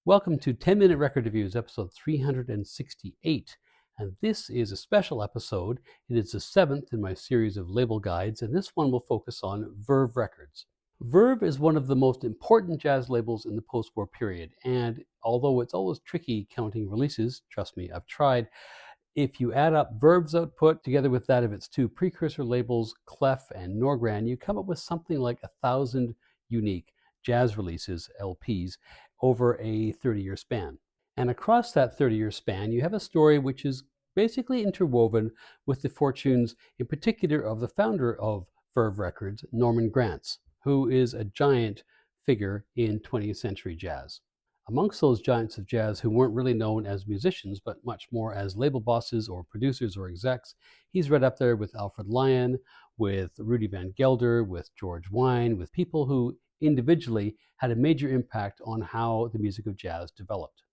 Welcome to 10-Minute Record Reviews, episode 368. And this is a special episode. It is the seventh in my series of label guides, and this one will focus on Verve Records. Verve is one of the most important jazz labels in the post-war period, and although it's always tricky counting releases, trust me, I've tried, if you add up Verve's output together with that of its two precursor labels, Clef and Norgran, you come up with something like 1,000 unique jazz releases, LPs, over a 30-year span. And across that 30-year span, you have a story which is basically interwoven with the fortunes, in particular, of the founder of Verve Records, Norman Granz, who is a giant figure in 20th century jazz. Amongst those giants of jazz who weren't really known as musicians, but much more as label bosses or producers or execs, he's right up there with Alfred Lion, with Rudy Van Gelder, with George Wein, with people who individually had a major impact on how the music of jazz developed.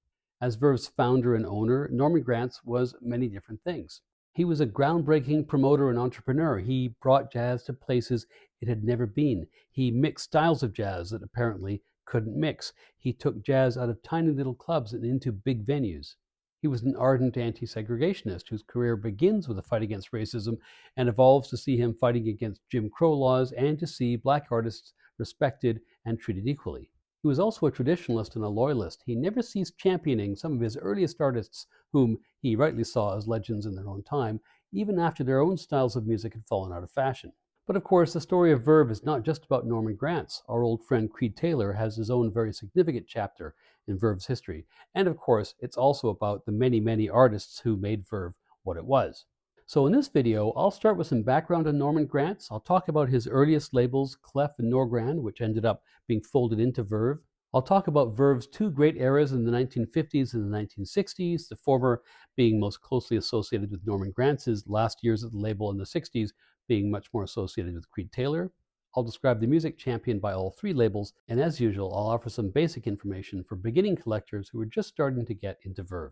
As Verve's founder and owner, Norman Granz was many different things. He was a groundbreaking promoter and entrepreneur. He brought jazz to places it had never been. He mixed styles of jazz that apparently couldn't mix. He took jazz out of tiny little clubs and into big venues. He was an ardent anti-segregationist whose career begins with a fight against racism and evolves to see him fighting against Jim Crow laws and to see black artists respected and treated equally. He was also a traditionalist and a loyalist. He never ceased championing some of his earliest artists, whom he rightly saw as legends in their own time, even after their own styles of music had fallen out of fashion. But of course, the story of Verve is not just about Norman Granz. Our old friend Creed Taylor has his own very significant chapter in Verve's history. And of course, it's also about the many, many artists who made Verve what it was. So in this video, I'll start with some background on Norman Granz. I'll talk about his earliest labels, Clef and Norgran, which ended up being folded into Verve. I'll talk about Verve's two great eras in the 1950s and the 1960s, the former being most closely associated with Norman Granz's last years at the label, in the 60s being much more associated with Creed Taylor. I'll describe the music championed by all three labels, and as usual, I'll offer some basic information for beginning collectors who are just starting to get into Verve.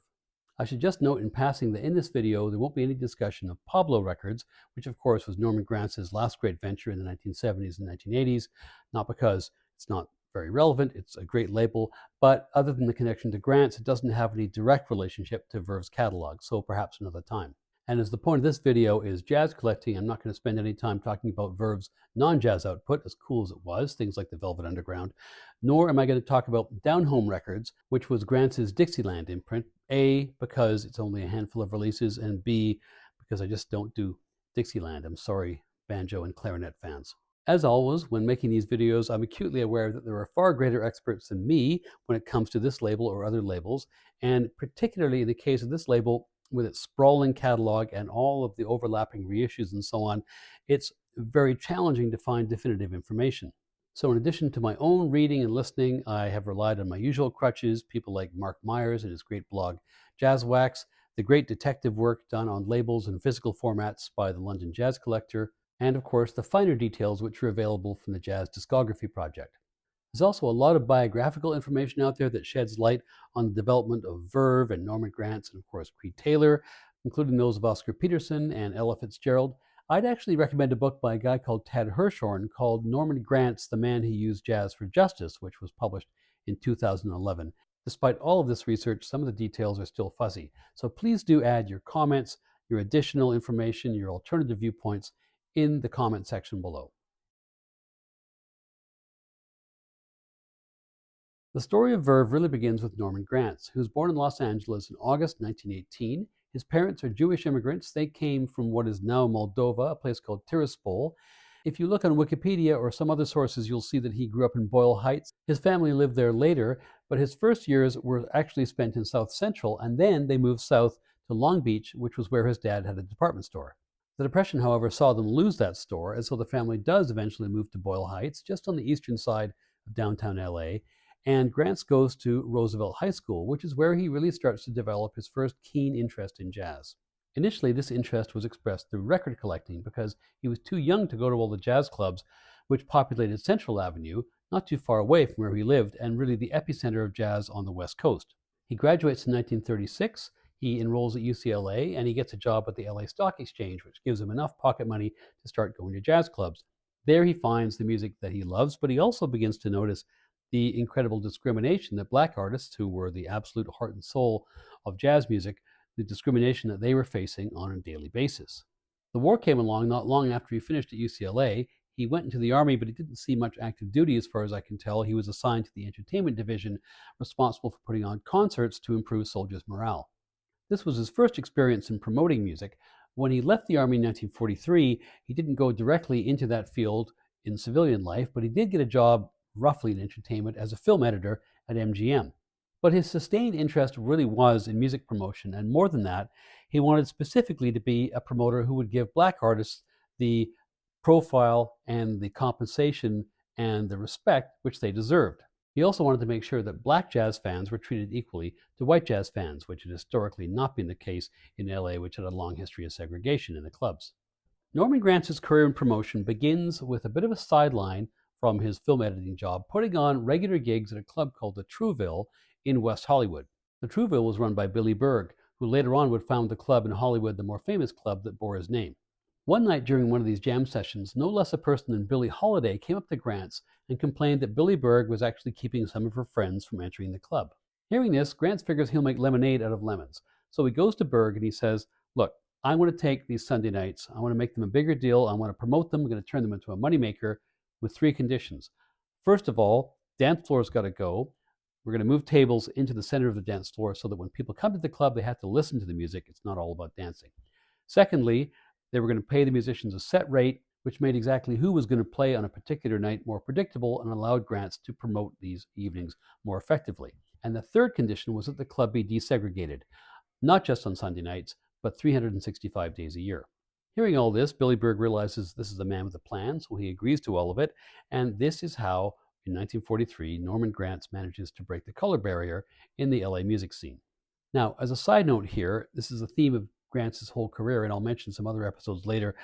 I should just note in passing that in this video, there won't be any discussion of Pablo Records, which of course was Norman Granz's last great venture in the 1970s and 1980s, not because it's not very relevant, it's a great label, but other than the connection to Granz, it doesn't have any direct relationship to Verve's catalog, so perhaps another time. And as the point of this video is jazz collecting, I'm not going to spend any time talking about Verve's non-jazz output, as cool as it was, things like the Velvet Underground, nor am I going to talk about Down Home Records, which was Granz's Dixieland imprint, A, because it's only a handful of releases, and B, because I just don't do Dixieland. I'm sorry, banjo and clarinet fans. As always, when making these videos, I'm acutely aware that there are far greater experts than me when it comes to this label or other labels, and particularly in the case of this label, with its sprawling catalog and all of the overlapping reissues and so on, it's very challenging to find definitive information. So in addition to my own reading and listening, I have relied on my usual crutches, people like Mark Myers and his great blog Jazz Wax, the great detective work done on labels and physical formats by the London Jazz Collector, and of course the finer details which are available from the Jazz Discography Project. There's also a lot of biographical information out there that sheds light on the development of Verve and Norman Granz and of course Creed Taylor, including those of Oscar Peterson and Ella Fitzgerald. I'd actually recommend a book by a guy called Ted Hirshhorn called Norman Granz, The Man Who Used Jazz for Justice, which was published in 2011. Despite all of this research, some of the details are still fuzzy. So please do add your comments, your additional information, your alternative viewpoints in the comment section below. The story of Verve really begins with Norman Granz, who was born in Los Angeles in August 1918. His parents are Jewish immigrants. They came from what is now Moldova, a place called Tiraspol. If you look on Wikipedia or some other sources, you'll see that he grew up in Boyle Heights. His family lived there later, but his first years were actually spent in South Central, and then they moved south to Long Beach, which was where his dad had a department store. The Depression, however, saw them lose that store, and so the family does eventually move to Boyle Heights, just on the eastern side of downtown LA. And Granz goes to Roosevelt High School, which is where he really starts to develop his first keen interest in jazz. Initially, this interest was expressed through record collecting because he was too young to go to all the jazz clubs which populated Central Avenue, not too far away from where he lived, and really the epicenter of jazz on the West Coast. He graduates in 1936, he enrolls at UCLA, and he gets a job at the LA Stock Exchange, which gives him enough pocket money to start going to jazz clubs. There he finds the music that he loves, but he also begins to notice the incredible discrimination that black artists, who were the absolute heart and soul of jazz music, the discrimination that they were facing on a daily basis. The war came along not long after he finished at UCLA. He went into the Army, but he didn't see much active duty as far as I can tell. He was assigned to the entertainment division, responsible for putting on concerts to improve soldiers' morale. This was his first experience in promoting music. When he left the Army in 1943, he didn't go directly into that field in civilian life, but he did get a job roughly in entertainment as a film editor at MGM. But his sustained interest really was in music promotion, and more than that, he wanted specifically to be a promoter who would give black artists the profile and the compensation and the respect which they deserved. He also wanted to make sure that black jazz fans were treated equally to white jazz fans, which had historically not been the case in LA, which had a long history of segregation in the clubs. Norman Granz's career in promotion begins with a bit of a sideline from his film editing job, putting on regular gigs at a club called the Trouville in West Hollywood. The Trouville was run by Billy Berg, who later on would found the club in Hollywood, the more famous club that bore his name. One night during one of these jam sessions, no less a person than Billie Holiday came up to Granz and complained that Billy Berg was actually keeping some of her friends from entering the club. Hearing this, Granz figures he'll make lemonade out of lemons. So he goes to Berg and he says, "Look, I want to take these Sunday nights, I want to make them a bigger deal, I want to promote them, I'm going to turn them into a moneymaker with 3 conditions. First of all, dance floor's got to go. We're going to move tables into the center of the dance floor so that when people come to the club, they have to listen to the music. It's not all about dancing. Secondly, they were going to pay the musicians a set rate, which made exactly who was going to play on a particular night more predictable and allowed Granz to promote these evenings more effectively. And the third condition was that the club be desegregated, not just on Sunday nights, but 365 days a year." Hearing all this, Billy Berg realizes this is a man with a plan, so he agrees to all of it, and this is how, in 1943, Norman Granz manages to break the color barrier in the LA music scene. Now, as a side note here, this is a theme of Granz's whole career, and I'll mention some other episodes later.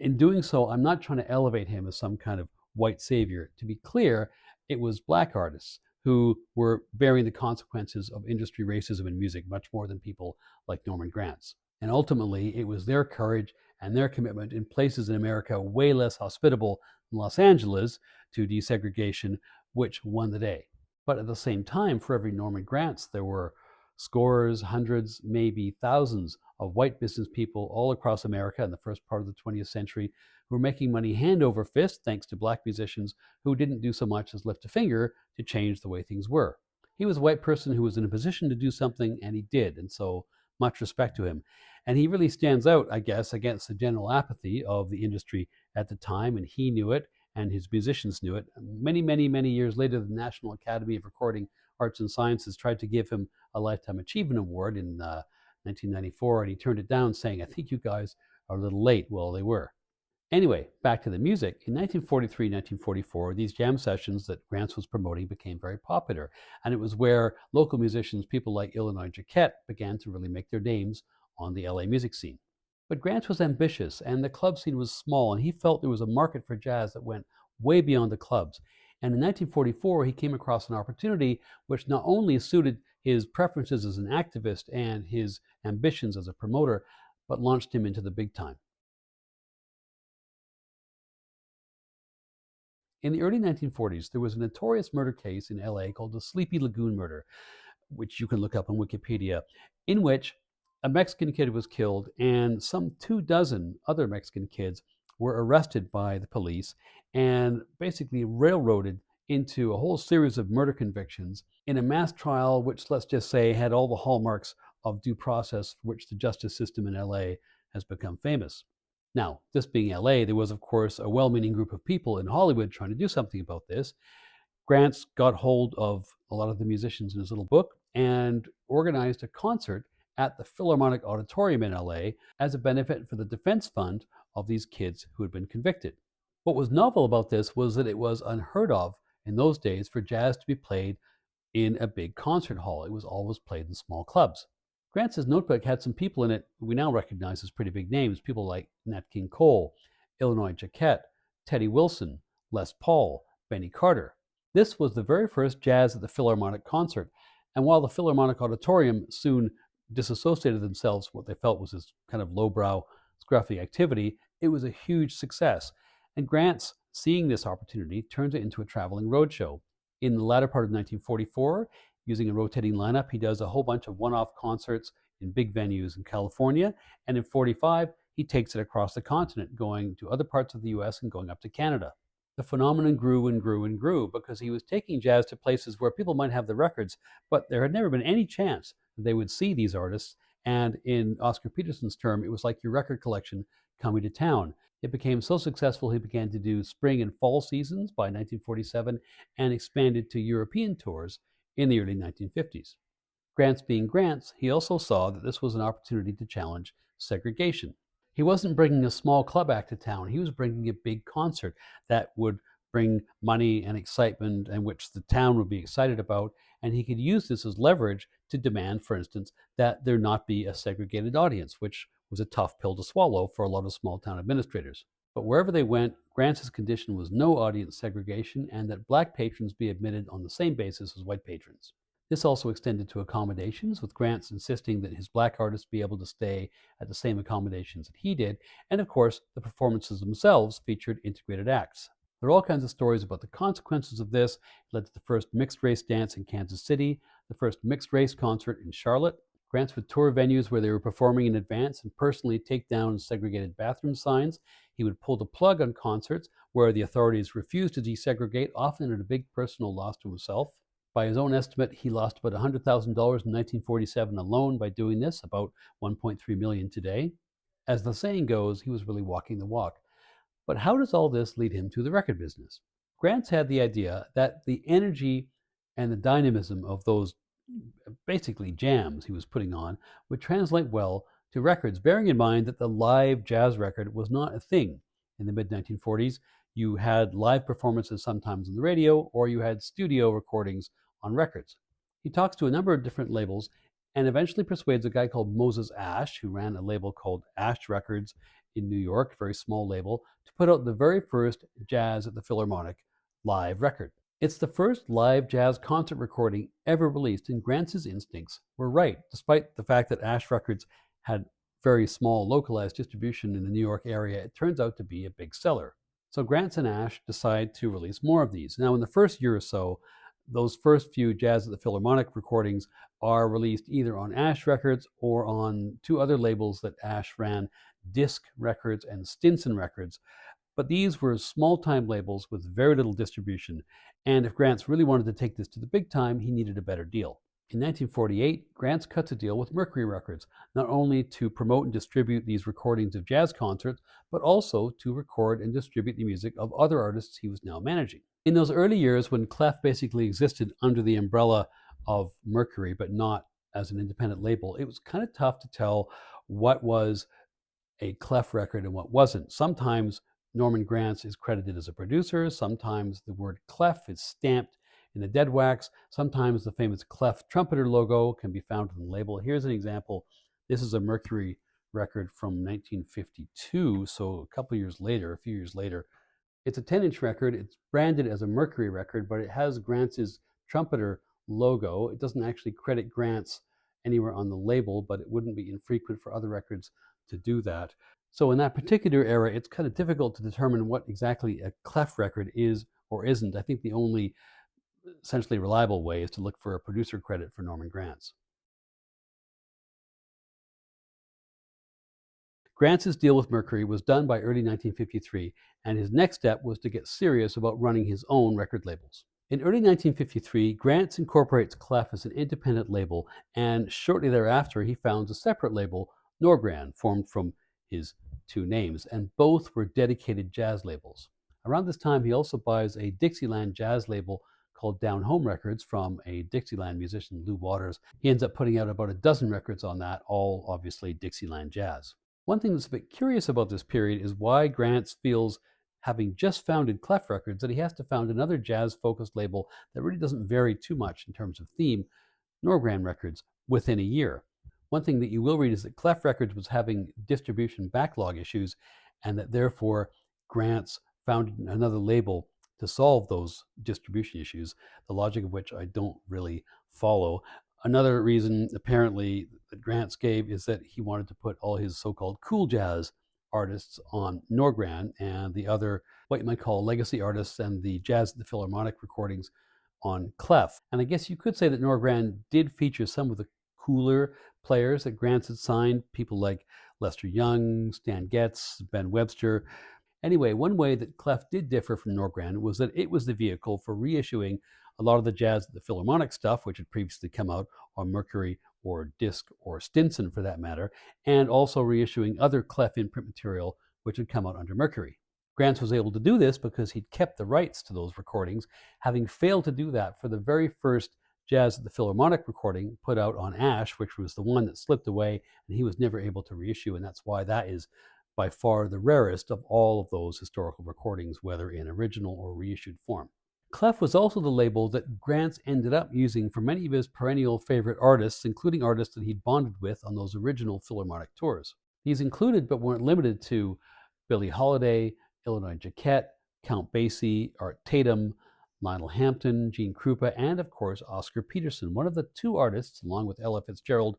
In doing so, I'm not trying to elevate him as some kind of white savior. To be clear, it was black artists who were bearing the consequences of industry racism in music much more than people like Norman Granz. And ultimately, it was their courage and their commitment in places in America way less hospitable than Los Angeles to desegregation, which won the day. But at the same time, for every Norman Granz, there were scores, hundreds, maybe thousands of white business people all across America in the first part of the 20th century who were making money hand over fist thanks to black musicians who didn't do so much as lift a finger to change the way things were. He was a white person who was in a position to do something, and he did, and so much respect to him. And he really stands out, I guess, against the general apathy of the industry at the time, and he knew it, and his musicians knew it. Many, many, many years later, the National Academy of Recording Arts and Sciences tried to give him a Lifetime Achievement Award in 1994, and he turned it down, saying, "I think you guys are a little late." Well, they were. Anyway, back to the music. In 1943, 1944, these jam sessions that Granz was promoting became very popular, and it was where local musicians, people like Illinois Jacquet, began to really make their names on the LA music scene. But Granz was ambitious, and the club scene was small, and he felt there was a market for jazz that went way beyond the clubs. And in 1944, he came across an opportunity which not only suited his preferences as an activist and his ambitions as a promoter, but launched him into the big time. In the early 1940s, there was a notorious murder case in LA called the Sleepy Lagoon murder, which you can look up on Wikipedia, in which a Mexican kid was killed and some 24 other Mexican kids were arrested by the police and basically railroaded into a whole series of murder convictions in a mass trial which, let's just say, had all the hallmarks of due process for which the justice system in LA has become famous. Now, this being LA, there was, of course, a well-meaning group of people in Hollywood trying to do something about this. Granz got hold of a lot of the musicians in his little book and organized a concert at the Philharmonic Auditorium in LA as a benefit for the defense fund of these kids who had been convicted. What was novel about this was that it was unheard of in those days for jazz to be played in a big concert hall. It was always played in small clubs. Granz's notebook had some people in it we now recognize as pretty big names, people like Nat King Cole, Illinois Jacquet, Teddy Wilson, Les Paul, Benny Carter. This was the very first Jazz at the Philharmonic concert, and while the Philharmonic Auditorium soon disassociated themselves from what they felt was this kind of lowbrow, scruffy activity, it was a huge success. And Granz, seeing this opportunity, turned it into a traveling roadshow. In the latter part of 1944, using a rotating lineup, he does a whole bunch of one-off concerts in big venues in California, and in 45, he takes it across the continent, going to other parts of the US and going up to Canada. The phenomenon grew and grew and grew because he was taking jazz to places where people might have the records, but there had never been any chance that they would see these artists. And in Oscar Peterson's term, it was like your record collection coming to town. It became so successful, he began to do spring and fall seasons by 1947 and expanded to European tours in the early 1950s. Grants being Grants, he also saw that this was an opportunity to challenge segregation. He wasn't bringing a small club act to town, he was bringing a big concert that would bring money and excitement and which the town would be excited about, and he could use this as leverage to demand, for instance, that there not be a segregated audience, which was a tough pill to swallow for a lot of small town administrators. But wherever they went, Grants' condition was no audience segregation and that black patrons be admitted on the same basis as white patrons. This also extended to accommodations, with Grants insisting that his black artists be able to stay at the same accommodations that he did, and of course, the performances themselves featured integrated acts. There are all kinds of stories about the consequences of this. It led to the first mixed-race dance in Kansas City, the first mixed-race concert in Charlotte. Grants would tour venues where they were performing in advance and personally take down segregated bathroom signs. He would pull the plug on concerts where the authorities refused to desegregate, often at a big personal loss to himself. By his own estimate, he lost about $100,000 in 1947 alone by doing this, about $1.3 million today. As the saying goes, he was really walking the walk. But how does all this lead him to the record business? Grants had the idea that the energy and the dynamism of those basically jams he was putting on would translate well to records, bearing in mind that the live jazz record was not a thing in the mid-1940s. You had live performances sometimes on the radio, or you had studio recordings on records. He talks to a number of different labels and eventually persuades a guy called Moses Ash, who ran a label called Ash Records in New York, a very small label, to put out the very first Jazz at the Philharmonic live record. It's the first live jazz concert recording ever released, and Grants' instincts were right, despite the fact that Ash Records had very small localized distribution in the New York area. It turns out to be a big seller. So Grants and Ash decide to release more of these. Now, in the first year or so, those first few Jazz at the Philharmonic recordings are released either on Ash Records or on two other labels that Ash ran, Disc Records and Stinson Records. But these were small-time labels with very little distribution, and if Grants really wanted to take this to the big time, he needed a better deal. In 1948, Grants cuts a deal with Mercury Records, not only to promote and distribute these recordings of jazz concerts, but also to record and distribute the music of other artists he was now managing. In those early years, when Clef basically existed under the umbrella of Mercury, but not as an independent label, it was kind of tough to tell what was a Clef record and what wasn't. Sometimes Norman Granz is credited as a producer. Sometimes the word Clef is stamped in the dead wax. Sometimes the famous Clef trumpeter logo can be found on the label. Here's an example. This is a Mercury record from 1952, so a few years later. It's a 10-inch record. It's branded as a Mercury record, but it has Grantz's trumpeter logo. It doesn't actually credit Grants anywhere on the label, but it wouldn't be infrequent for other records to do that. So in that particular era, it's kind of difficult to determine what exactly a Clef record is or isn't. I think the only essentially reliable way is to look for a producer credit for Norman Granz. Grantz's deal with Mercury was done by early 1953, and his next step was to get serious about running his own record labels. In early 1953, Grants incorporates Clef as an independent label, and shortly thereafter he founds a separate label, Norgran, formed from his two names, and both were dedicated jazz labels. Around this time, he also buys a Dixieland jazz label called Down Home Records from a Dixieland musician, Lou Waters. He ends up putting out about a dozen records on that, all obviously Dixieland jazz. One thing that's a bit curious about this period is why Grants feels, having just founded Clef Records, that he has to found another jazz-focused label that really doesn't vary too much in terms of theme, Norgran Records, within a year. One thing that you will read is that Clef Records was having distribution backlog issues, and that therefore Grants founded another label to solve those distribution issues, the logic of which I don't really follow. Another reason, apparently, that Grants gave is that he wanted to put all his so-called cool jazz artists on Norgran and the other, what you might call legacy artists and the Jazz at the Philharmonic recordings on Clef. And I guess you could say that Norgran did feature some of the cooler players that Granz had signed, people like Lester Young, Stan Getz, Ben Webster. Anyway, one way that Clef did differ from Norgran was that it was the vehicle for reissuing a lot of the Jazz at the Philharmonic stuff, which had previously come out on Mercury or Disc or Stinson for that matter, and also reissuing other Clef imprint material which had come out under Mercury. Granz was able to do this because he'd kept the rights to those recordings, having failed to do that for the very first Jazz at the Philharmonic recording put out on Ash, which was the one that slipped away and he was never able to reissue, and that's why that is by far the rarest of all of those historical recordings, whether in original or reissued form. Clef was also the label that Granz ended up using for many of his perennial favorite artists, including artists that he'd bonded with on those original Philharmonic tours. These included, but weren't limited to, Billie Holiday, Illinois Jacquet, Count Basie, Art Tatum, Lionel Hampton, Gene Krupa, and of course Oscar Peterson, one of the two artists, along with Ella Fitzgerald,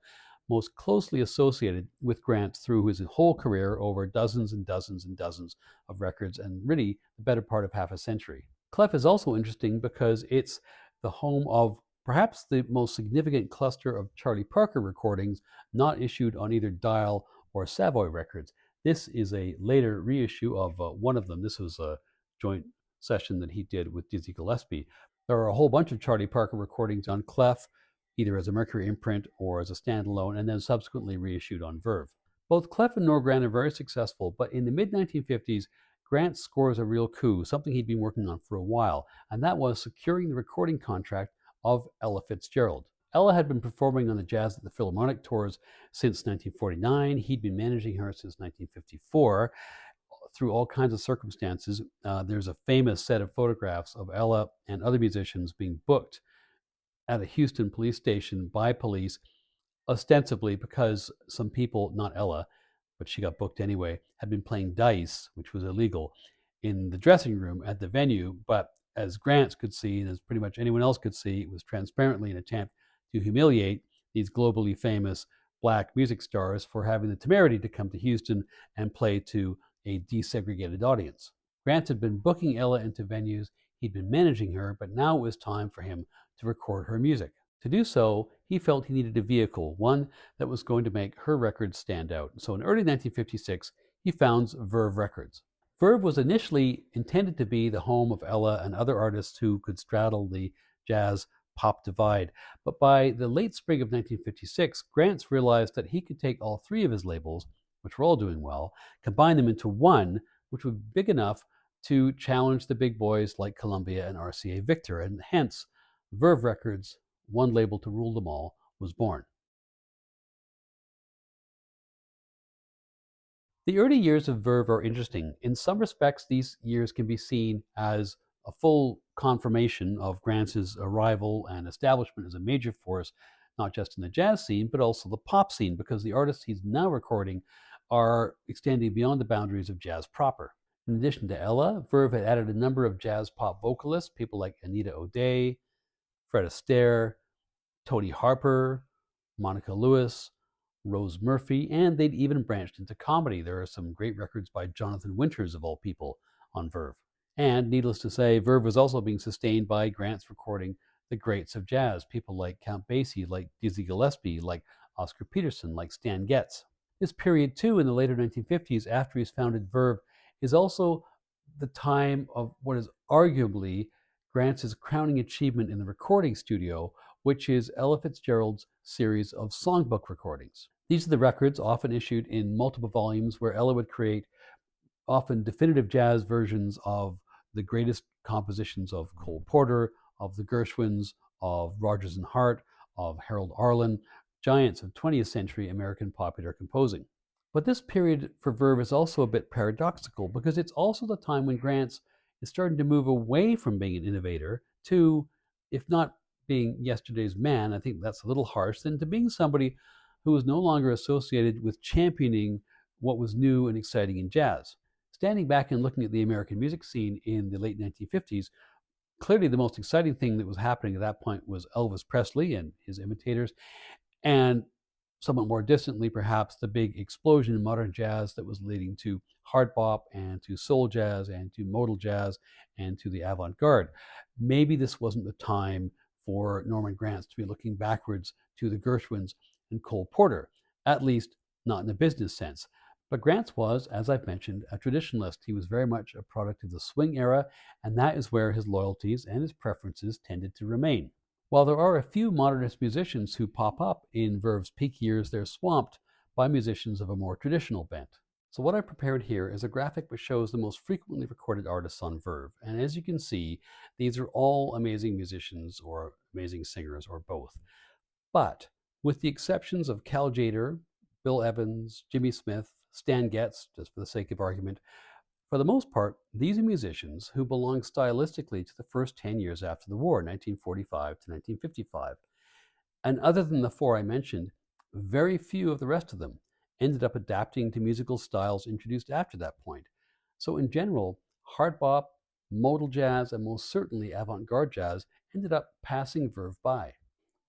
most closely associated with Granz through his whole career over dozens and dozens and dozens of records, and really the better part of half a century. Clef is also interesting because it's the home of perhaps the most significant cluster of Charlie Parker recordings not issued on either Dial or Savoy Records. This is a later reissue of one of them. This was a joint session that he did with Dizzy Gillespie. There are a whole bunch of Charlie Parker recordings on Clef, either as a Mercury imprint or as a standalone, and then subsequently reissued on Verve. Both Clef and Norgran are very successful, but in the mid-1950s, Granz scores a real coup, something he'd been working on for a while, and that was securing the recording contract of Ella Fitzgerald. Ella had been performing on the Jazz at the Philharmonic tours since 1949. He'd been managing her since 1954. Through all kinds of circumstances, there's a famous set of photographs of Ella and other musicians being booked at a Houston police station by police, ostensibly because some people, not Ella, but she got booked anyway, had been playing dice, which was illegal, in the dressing room at the venue. But as Granz could see, and as pretty much anyone else could see, it was transparently an attempt to humiliate these globally famous black music stars for having the temerity to come to Houston and play to a desegregated audience. Granz had been booking Ella into venues, he'd been managing her, but now it was time for him to record her music. To do so, he felt he needed a vehicle, one that was going to make her records stand out. So in early 1956, he founds Verve Records. Verve was initially intended to be the home of Ella and other artists who could straddle the jazz pop divide. But by the late spring of 1956, Granz realized that he could take all three of his labels, which were all doing well, combine them into one, which would be big enough to challenge the big boys like Columbia and RCA Victor, and hence Verve Records, one label to rule them all, was born. The early years of Verve are interesting. In some respects, these years can be seen as a full confirmation of Granz's arrival and establishment as a major force, not just in the jazz scene, but also the pop scene, because the artists he's now recording are extending beyond the boundaries of jazz proper. In addition to Ella, Verve had added a number of jazz pop vocalists, people like Anita O'Day, Fred Astaire, Tony Harper, Monica Lewis, Rose Murphy, and they'd even branched into comedy. There are some great records by Jonathan Winters, of all people, on Verve. And needless to say, Verve was also being sustained by Granz recording the greats of jazz, people like Count Basie, like Dizzy Gillespie, like Oscar Peterson, like Stan Getz. This period, too, in the later 1950s, after he's founded Verve, is also the time of what is arguably Granz's crowning achievement in the recording studio, which is Ella Fitzgerald's series of songbook recordings. These are the records, often issued in multiple volumes, where Ella would create often definitive jazz versions of the greatest compositions of Cole Porter, of the Gershwins, of Rodgers and Hart, of Harold Arlen, giants of 20th century American popular composing. But this period for Verve is also a bit paradoxical, because it's also the time when Granz is starting to move away from being an innovator to, if not being yesterday's man, I think that's a little harsh, than to being somebody who was no longer associated with championing what was new and exciting in jazz. Standing back and looking at the American music scene in the late 1950s, clearly the most exciting thing that was happening at that point was Elvis Presley and his imitators, and somewhat more distantly, perhaps, the big explosion in modern jazz that was leading to hard bop and to soul jazz and to modal jazz and to the avant-garde. Maybe this wasn't the time for Norman Granz to be looking backwards to the Gershwins and Cole Porter, at least not in a business sense. But Granz was, as I've mentioned, a traditionalist. He was very much a product of the swing era, and that is where his loyalties and his preferences tended to remain. While there are a few modernist musicians who pop up in Verve's peak years, they're swamped by musicians of a more traditional bent. So what I prepared here is a graphic which shows the most frequently recorded artists on Verve. And as you can see, these are all amazing musicians or amazing singers or both. But with the exceptions of Cal Tjader, Bill Evans, Jimmy Smith, Stan Getz, just for the sake of argument, for the most part, these are musicians who belong stylistically to the first 10 years after the war, 1945 to 1955. And other than the four I mentioned, very few of the rest of them ended up adapting to musical styles introduced after that point. So in general, hard bop, modal jazz, and most certainly avant-garde jazz ended up passing Verve by.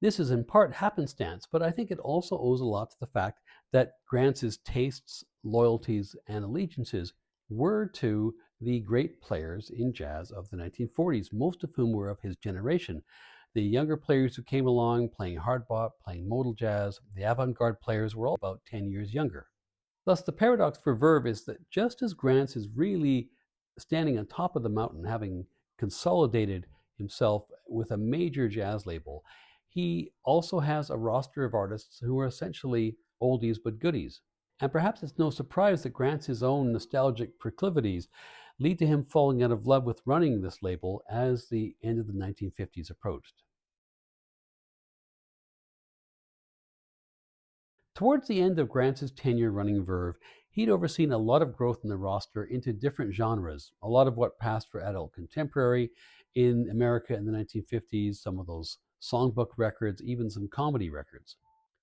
This is in part happenstance, but I think it also owes a lot to the fact that Granz's tastes, loyalties, and allegiances were to the great players in jazz of the 1940s, most of whom were of his generation. The younger players who came along playing hard bop, playing modal jazz, the avant-garde players were all about 10 years younger. Thus, the paradox for Verve is that just as Granz is really standing on top of the mountain, having consolidated himself with a major jazz label, he also has a roster of artists who are essentially oldies but goodies. And perhaps it's no surprise that Granz's own nostalgic proclivities lead to him falling out of love with running this label as the end of the 1950s approached. Towards the end of Granz's tenure running Verve, he'd overseen a lot of growth in the roster into different genres, a lot of what passed for adult contemporary in America in the 1950s, some of those songbook records, even some comedy records.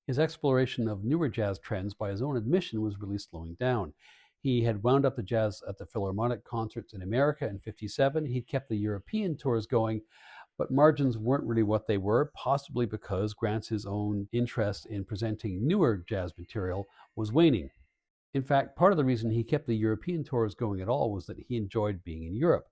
His exploration of newer jazz trends, by his own admission, was really slowing down. He had wound up the Jazz at the Philharmonic concerts in America in '57. He'd kept the European tours going, but margins weren't really what they were, possibly because Granz's own interest in presenting newer jazz material was waning. In fact, part of the reason he kept the European tours going at all was that he enjoyed being in Europe.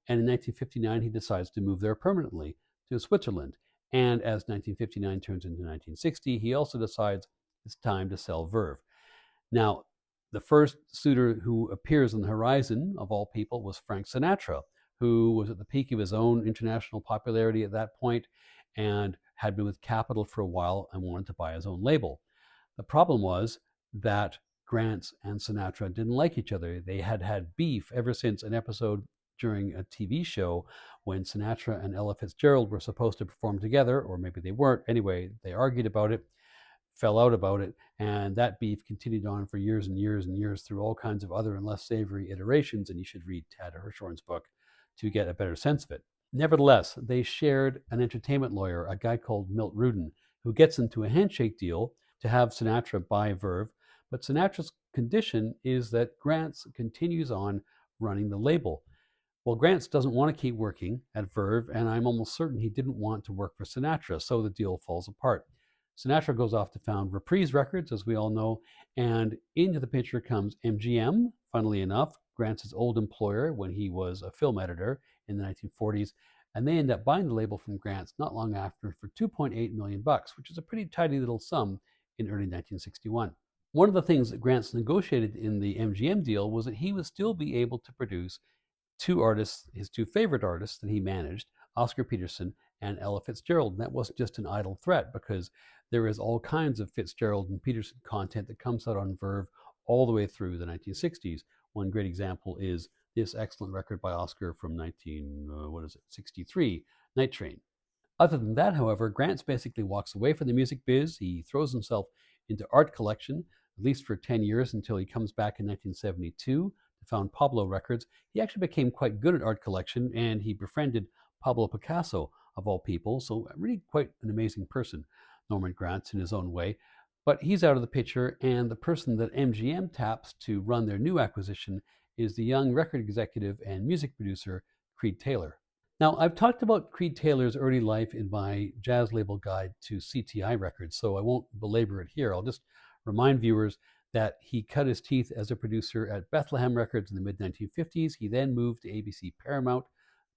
And in 1959, he decides to move there permanently to Switzerland. And as 1959 turns into 1960, he also decides it's time to sell Verve. Now, the first suitor who appears on the horizon, of all people, was Frank Sinatra, who was at the peak of his own international popularity at that point and had been with Capitol for a while and wanted to buy his own label. The problem was that Granz and Sinatra didn't like each other. They had had beef ever since an episode during a TV show when Sinatra and Ella Fitzgerald were supposed to perform together, or maybe they weren't. Anyway, they argued about it, fell out about it, and that beef continued on for years and years and years through all kinds of other and less savory iterations, and you should read Tad Hirshhorn's book to get a better sense of it. Nevertheless, they shared an entertainment lawyer, a guy called Milt Rudin, who gets into a handshake deal to have Sinatra buy Verve, but Sinatra's condition is that Granz continues on running the label. Well, Granz doesn't want to keep working at Verve, and I'm almost certain he didn't want to work for Sinatra, so the deal falls apart. Sinatra goes off to found Reprise Records, as we all know, and into the picture comes MGM, funnily enough, Granz's old employer when he was a film editor in the 1940s, and they end up buying the label from Granz not long after for $2.8 million, which is a pretty tidy little sum in early 1961. One of the things that Granz negotiated in the MGM deal was that he would still be able to produce two artists, his two favorite artists that he managed, Oscar Peterson and Ella Fitzgerald. And that wasn't just an idle threat, because there is all kinds of Fitzgerald and Peterson content that comes out on Verve all the way through the 1960s. One great example is this excellent record by Oscar from 1963, Night Train. Other than that, however, Granz basically walks away from the music biz. He throws himself into art collection, at least for 10 years, until he comes back in 1972 to found Pablo Records. He actually became quite good at art collection, and he befriended Pablo Picasso, of all people, so really quite an amazing person, Norman Granz, in his own way. But he's out of the picture, and the person that MGM taps to run their new acquisition is the young record executive and music producer, Creed Taylor. Now, I've talked about Creed Taylor's early life in my jazz label guide to CTI records, so I won't belabor it here. I'll just remind viewers that he cut his teeth as a producer at Bethlehem Records in the mid 1950s. He then moved to ABC Paramount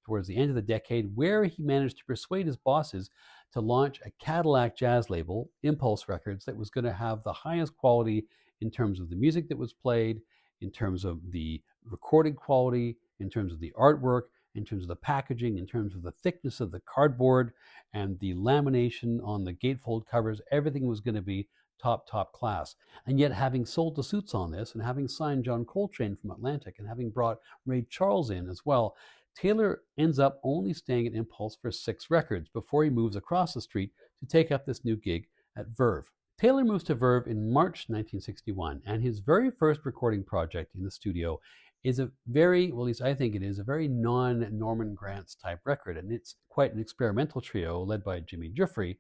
towards the end of the decade, where he managed to persuade his bosses to launch a Cadillac jazz label, Impulse Records, that was going to have the highest quality in terms of the music that was played, in terms of the recording quality, in terms of the artwork, in terms of the packaging, in terms of the thickness of the cardboard and the lamination on the gatefold covers. Everything was going to be top class. And yet, having sold the suits on this and having signed John Coltrane from Atlantic and having brought Ray Charles in as well, Taylor ends up only staying at Impulse for 6 records before he moves across the street to take up this new gig at Verve. Taylor moves to Verve in March 1961, and his very first recording project in the studio is a very, well, at least I think it is, a very non-Norman Granz type record, and it's quite an experimental trio led by Jimmy Giuffre,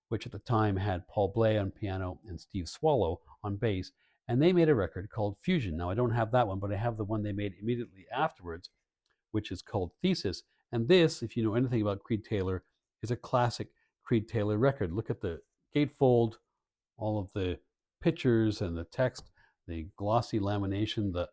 which at the time had Paul Bley on piano and Steve Swallow on bass, and they made a record called Fusion. Now, I don't have that one, but I have the one they made immediately afterwards, which is called Thesis. And this, if you know anything about Creed Taylor, is a classic Creed Taylor record. Look at the gatefold, all of the pictures and the text, the glossy lamination, the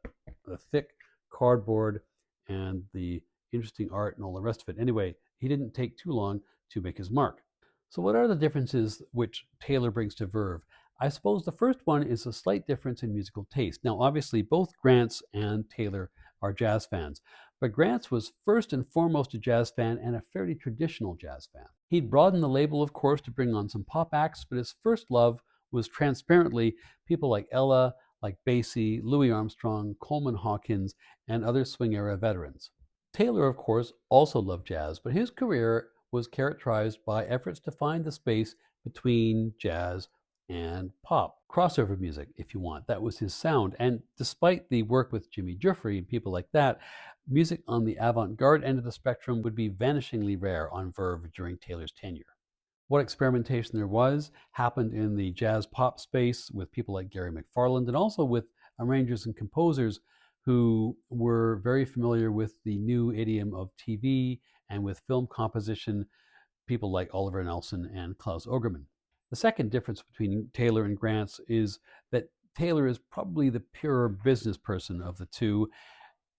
thick cardboard, and the interesting art and all the rest of it. Anyway, he didn't take too long to make his mark. So what are the differences which Taylor brings to Verve? I suppose the first one is a slight difference in musical taste. Now, obviously, both Granz and Taylor are jazz fans, but Granz was first and foremost a jazz fan and a fairly traditional jazz fan. He'd broadened the label, of course, to bring on some pop acts, but his first love was transparently people like Ella, like Basie, Louis Armstrong, Coleman Hawkins, and other swing era veterans. Taylor, of course, also loved jazz, but his career was characterized by efforts to find the space between jazz and pop. Crossover music, if you want. That was his sound. And despite the work with Jimmy Giuffre and people like that, music on the avant-garde end of the spectrum would be vanishingly rare on Verve during Taylor's tenure. What experimentation there was happened in the jazz pop space with people like Gary McFarland and also with arrangers and composers who were very familiar with the new idiom of TV and with film composition, people like Oliver Nelson and Klaus Ogerman. The second difference between Taylor and Granz is that Taylor is probably the purer business person of the two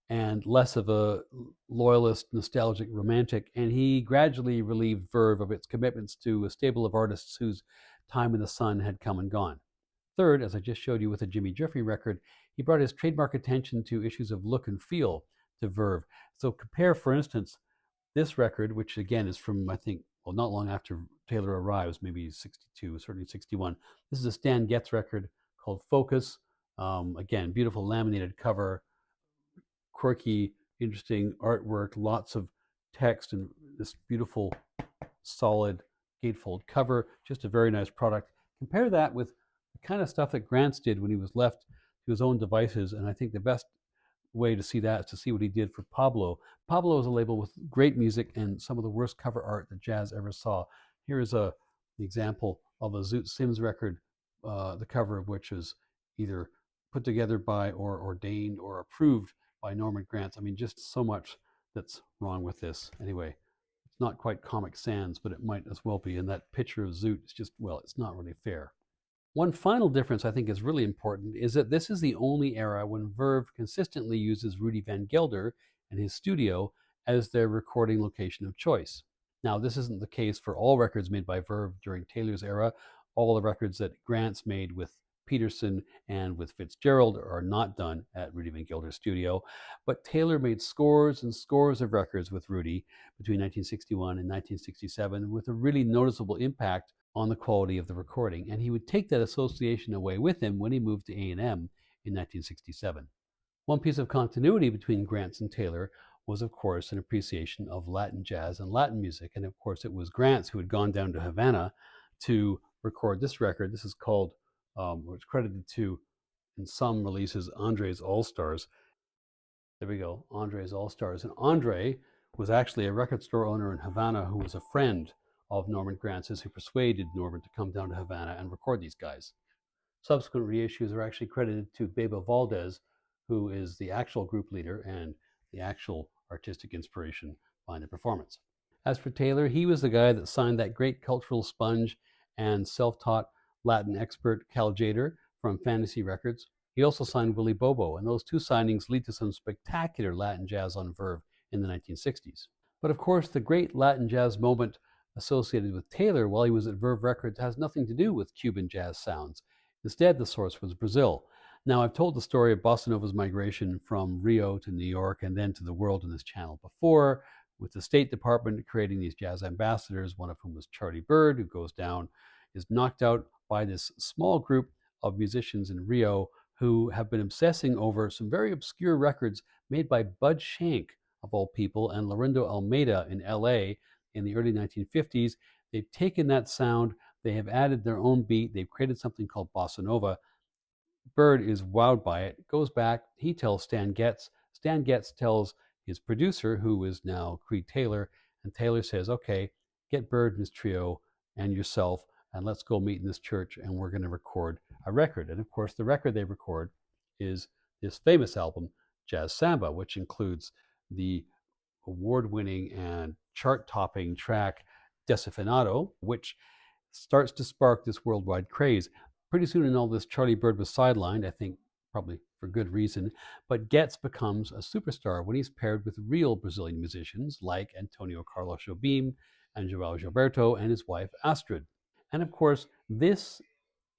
and less of a loyalist, nostalgic romantic, and he gradually relieved Verve of its commitments to a stable of artists whose time in the sun had come and gone. Third, as I just showed you with the Jimmy Giuffre record, he brought his trademark attention to issues of look and feel to Verve. So compare, for instance, this record, which again is from, I think, well, not long after Taylor arrives, maybe 62, certainly 61. This is a Stan Getz record called Focus. Again, beautiful laminated cover, quirky, interesting artwork, lots of text, and this beautiful, solid gatefold cover. Just a very nice product. Compare that with the kind of stuff that Granz did when he was left to his own devices, and I think the best way to see that is to see what he did for Pablo. Pablo is a label with great music and some of the worst cover art that jazz ever saw. Here is an example of a Zoot Sims record, the cover of which is either put together by or ordained or approved by Norman Granz. I mean, just so much that's wrong with this. Anyway, it's not quite Comic Sans, but it might as well be. And that picture of Zoot is just, well, it's not really fair. One final difference I think is really important is that this is the only era when Verve consistently uses Rudy Van Gelder and his studio as their recording location of choice. Now, this isn't the case for all records made by Verve during Taylor's era. All the records that Granz made with Peterson and with Fitzgerald are not done at Rudy Van Gelder's studio, but Taylor made scores and scores of records with Rudy between 1961 and 1967 with a really noticeable impact on the quality of the recording, and he would take that association away with him when he moved to A&M in 1967. One piece of continuity between Granz and Taylor was, of course, an appreciation of Latin jazz and Latin music, and of course it was Granz who had gone down to Havana to record this record. This is called, or it's credited to, in some releases, Andre's All-Stars. There we go, Andre's All-Stars. And Andre was actually a record store owner in Havana who was a friend of Norman Granz's, who persuaded Norman to come down to Havana and record these guys. Subsequent reissues are actually credited to Beba Valdez, who is the actual group leader and the actual artistic inspiration behind the performance. As for Taylor, he was the guy that signed that great cultural sponge and self-taught Latin expert Cal Tjader from Fantasy Records. He also signed Willie Bobo, and those two signings lead to some spectacular Latin jazz on Verve in the 1960s. But of course, the great Latin jazz moment associated with Taylor while he was at Verve Records has nothing to do with Cuban jazz sounds. Instead, the source was Brazil. Now, I've told the story of bossa nova's migration from Rio to New York and then to the world in this channel before, with the State Department creating these jazz ambassadors, one of whom was Charlie Byrd, who goes down, is knocked out by this small group of musicians in Rio who have been obsessing over some very obscure records made by Bud Shank, of all people, and Lourindo Almeida in LA in the early 1950s. They've taken that sound, they have added their own beat, they've created something called bossa nova. Byrd is wowed by it, goes back, he tells Stan Getz. Stan Getz tells his producer, who is now Creed Taylor, and Taylor says, okay, get Byrd and his trio and yourself, and let's go meet in this church, and we're going to record a record. And of course, the record they record is this famous album, Jazz Samba, which includes the award-winning and chart-topping track Desafinado, which starts to spark this worldwide craze. Pretty soon in all this, Charlie Byrd was sidelined, I think probably for good reason, but Getz becomes a superstar when he's paired with real Brazilian musicians like Antonio Carlos Jobim and João Gilberto and his wife Astrid. And of course, this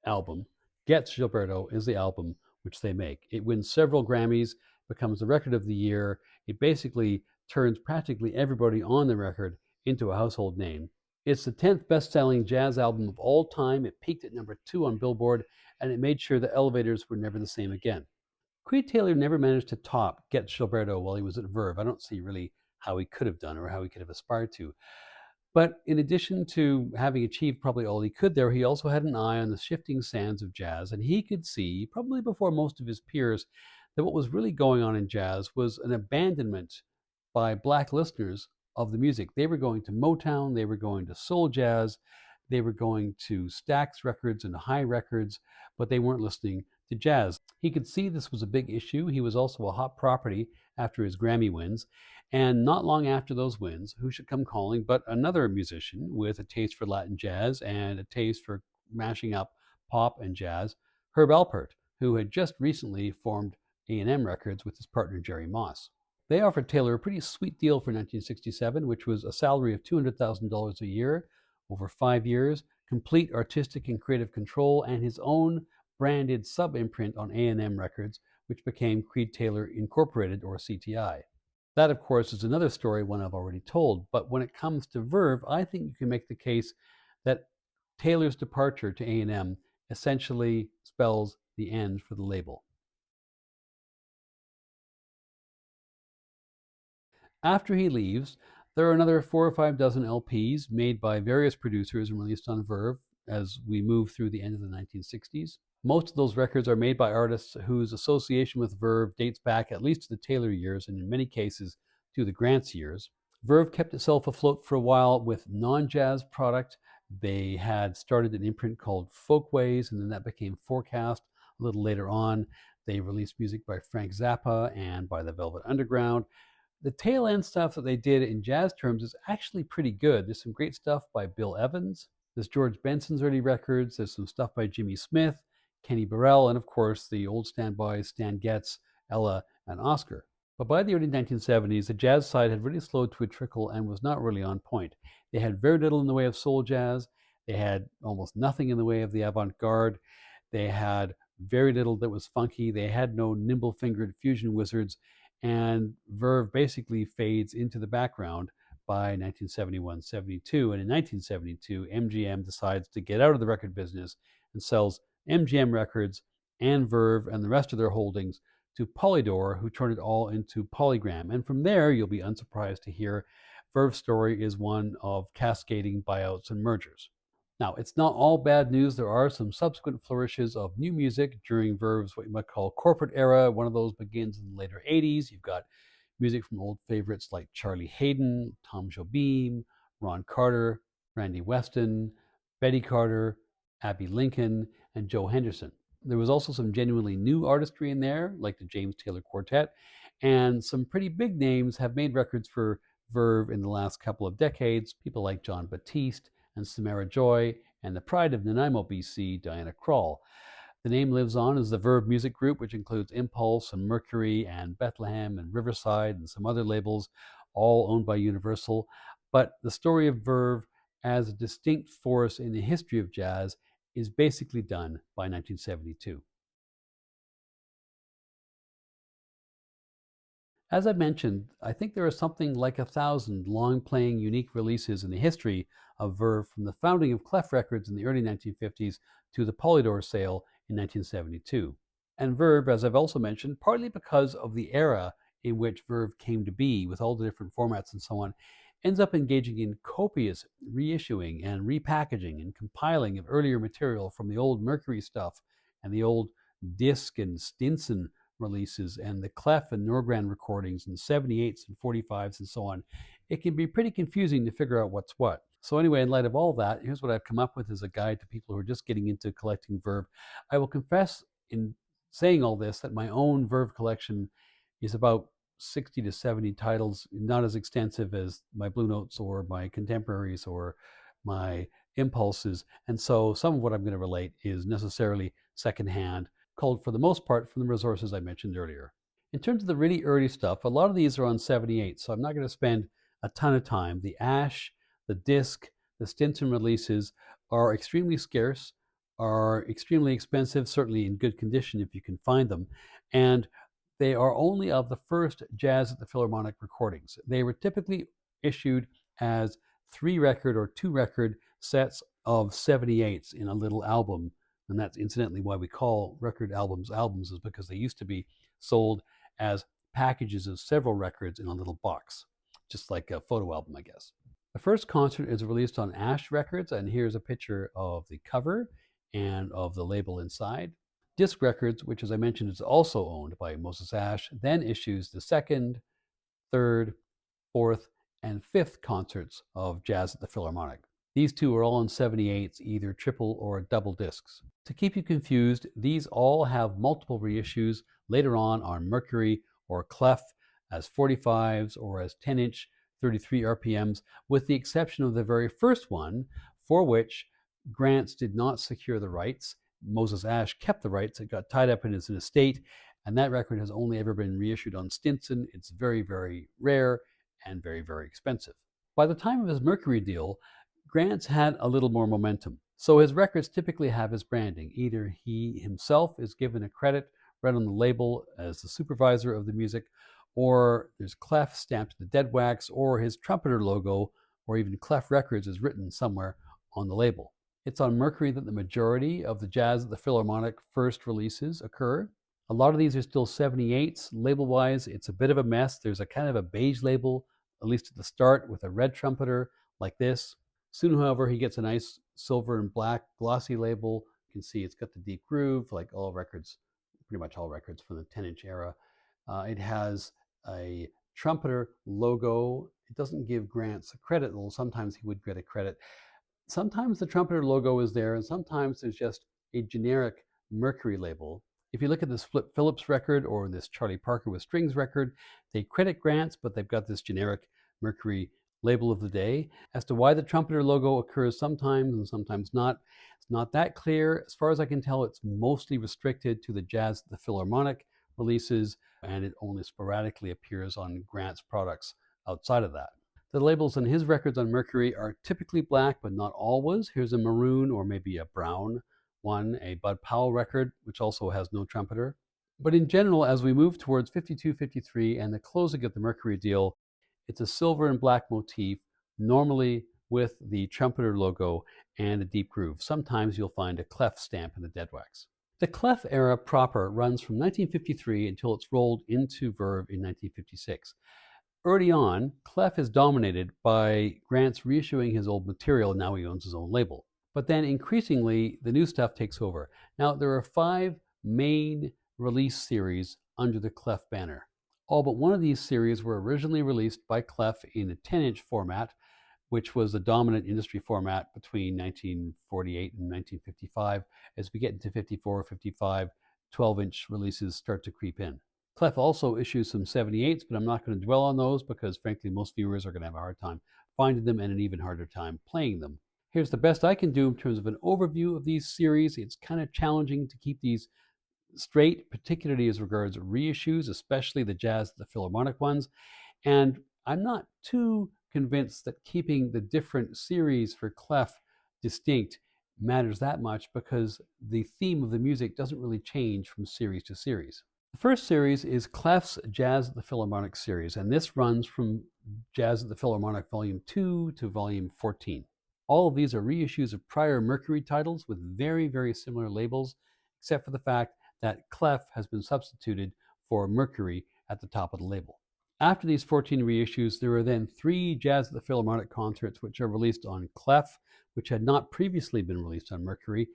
album, Getz Gilberto, is the album which they make. It wins several Grammys, becomes the record of the year. It basically turns practically everybody on the record into a household name. It's the 10th best-selling jazz album of all time. It peaked at number 2 on Billboard, and it made sure the elevators were never the same again. Creed Taylor never managed to top Getz Gilberto while he was at Verve. I don't see really how he could have done or how he could have aspired to. But in addition to having achieved probably all he could there, he also had an eye on the shifting sands of jazz, and he could see, probably before most of his peers, that what was really going on in jazz was an abandonment by black listeners of the music. They were going to Motown, they were going to soul jazz, they were going to Stax Records and High Records, but they weren't listening to jazz. He could see this was a big issue. He was also a hot property after his Grammy wins. And not long after those wins, who should come calling but another musician with a taste for Latin jazz and a taste for mashing up pop and jazz, Herb Alpert, who had just recently formed A&M Records with his partner Jerry Moss. They offered Taylor a pretty sweet deal for 1967, which was a salary of $200,000 a year over 5 years, complete artistic and creative control, and his own branded sub-imprint on A&M Records, which became Creed Taylor Incorporated, or CTI. That, of course, is another story, one I've already told, but when it comes to Verve, I think you can make the case that Taylor's departure to A&M essentially spells the end for the label. After he leaves, there are another 4 or 5 dozen LPs made by various producers and released on Verve as we move through the end of the 1960s. Most of those records are made by artists whose association with Verve dates back at least to the Taylor years, and in many cases to the Grantz years. Verve kept itself afloat for a while with non-jazz product. They had started an imprint called Folkways, and then that became Forecast a little later on. They released music by Frank Zappa and by the Velvet Underground. The tail end stuff that they did in jazz terms is actually pretty good. There's some great stuff by Bill Evans. There's George Benson's early records. There's some stuff by Jimmy Smith, Kenny Burrell, and of course the old standbys Stan Getz, Ella, and Oscar. But by the early 1970s, the jazz side had really slowed to a trickle and was not really on point. They had very little in the way of soul jazz. They had almost nothing in the way of the avant-garde. They had very little that was funky. They had no nimble-fingered fusion wizards. And Verve basically fades into the background by 1971-72. And in 1972, MGM decides to get out of the record business and sells MGM Records and Verve and the rest of their holdings to Polydor, who turned it all into Polygram. And from there, you'll be unsurprised to hear Verve's story is one of cascading buyouts and mergers. Now, it's not all bad news. There are some subsequent flourishes of new music during Verve's what you might call corporate era. One of those begins in the later 80s. You've got music from old favorites like Charlie Haydn, Tom Jobim, Ron Carter, Randy Weston, Betty Carter, Abbey Lincoln, and Joe Henderson. There was also some genuinely new artistry in there, like the James Taylor Quartet, and some pretty big names have made records for Verve in the last couple of decades, people like John Batiste and Samara Joy, and the pride of Nanaimo, BC, Diana Krall. The name lives on as the Verve Music Group, which includes Impulse and Mercury and Bethlehem and Riverside and some other labels, all owned by Universal. But the story of Verve as a distinct force in the history of jazz is basically done by 1972. As I mentioned, I think there are something like 1,000 long-playing unique releases in the history of Verve, from the founding of Clef Records in the early 1950s to the Polydor sale in 1972. And Verve, as I've also mentioned, partly because of the era in which Verve came to be, with all the different formats and so on, ends up engaging in copious reissuing and repackaging and compiling of earlier material from the old Mercury stuff and the old Disc and Stinson releases and the Clef and Norgran recordings and 78s and 45s and so on. It can be pretty confusing to figure out what's what. So anyway, in light of all that, here's what I've come up with as a guide to people who are just getting into collecting Verve. I will confess in saying all this that my own Verve collection is about 60 to 70 titles, not as extensive as my Blue Notes or my Contemporaries or my Impulses. And so some of what I'm going to relate is necessarily secondhand, culled for the most part from the resources I mentioned earlier. In terms of the really early stuff, a lot of these are on 78, so I'm not going to spend a ton of time. The Ash, the Disc, the Stinson releases are extremely scarce, are extremely expensive, certainly in good condition if you can find them, and they are only of the first Jazz at the Philharmonic recordings. They were typically issued as 3-record or 2-record sets of 78s in a little album. And that's incidentally why we call record albums albums, is because they used to be sold as packages of several records in a little box, just like a photo album, I guess. The first concert is released on Ash Records, and here's a picture of the cover and of the label inside. Disc Records, which as I mentioned is also owned by Moses Ash, then issues the second, third, fourth, and fifth concerts of Jazz at the Philharmonic. These two are all on 78s, either triple or double discs. To keep you confused, these all have multiple reissues later on Mercury or Clef as 45s or as 10-inch 33 RPMs, with the exception of the very first one, for which Granz did not secure the rights. Moses Ash kept the rights. It got tied up in his estate, and that record has only ever been reissued on Stinson. It's very, very rare and very, very expensive. By the time of his Mercury deal, Granz had a little more momentum. So his records typically have his branding. Either he himself is given a credit right on the label as the supervisor of the music, or there's Clef stamped to the dead wax, or his trumpeter logo, or even Clef Records is written somewhere on the label. It's on Mercury that the majority of the Jazz at the Philharmonic first releases occur. A lot of these are still 78s. Label-wise, it's a bit of a mess. There's a kind of a beige label, at least at the start, with a red trumpeter like this. Soon, however, he gets a nice silver and black glossy label. You can see it's got the deep groove, like all records, pretty much all records from the 10-inch era. It has a trumpeter logo. It doesn't give Granz a credit, though sometimes he would get a credit. Sometimes the trumpeter logo is there, and sometimes there's just a generic Mercury label. If you look at this Flip Phillips record or this Charlie Parker with Strings record, they credit Granz, but they've got this generic Mercury label of the day. As to why the trumpeter logo occurs sometimes and sometimes not, it's not that clear. As far as I can tell, it's mostly restricted to the Jazz at the Philharmonic releases, and it only sporadically appears on Granz products outside of that. The labels on his records on Mercury are typically black, but not always. Here's a maroon or maybe a brown one, a Bud Powell record, which also has no trumpeter. But in general, as we move towards 52, 53 and the closing of the Mercury deal, it's a silver and black motif, normally with the trumpeter logo and a deep groove. Sometimes you'll find a Clef stamp in the dead wax. The Clef era proper runs from 1953 until it's rolled into Verve in 1956. Early on, Clef is dominated by Granz reissuing his old material. Now he owns his own label. But then increasingly, the new stuff takes over. Now, there are 5 main release series under the Clef banner. All but one of these series were originally released by Clef in a 10-inch format, which was the dominant industry format between 1948 and 1955. As we get into 54, 55, 12-inch releases start to creep in. Clef also issues some 78s, but I'm not going to dwell on those because frankly most viewers are going to have a hard time finding them and an even harder time playing them. Here's the best I can do in terms of an overview of these series. It's kind of challenging to keep these straight, particularly as regards reissues, especially the Jazz at the Philharmonic ones. And I'm not too convinced that keeping the different series for Clef distinct matters that much because the theme of the music doesn't really change from series to series. The first series is Clef's Jazz at the Philharmonic series, and this runs from Jazz at the Philharmonic Volume 2 to Volume 14. All of these are reissues of prior Mercury titles with very, very similar labels, except for the fact that Clef has been substituted for Mercury at the top of the label. After these 14 reissues, there are then 3 Jazz at the Philharmonic concerts which are released on Clef, which had not previously been released on Mercury,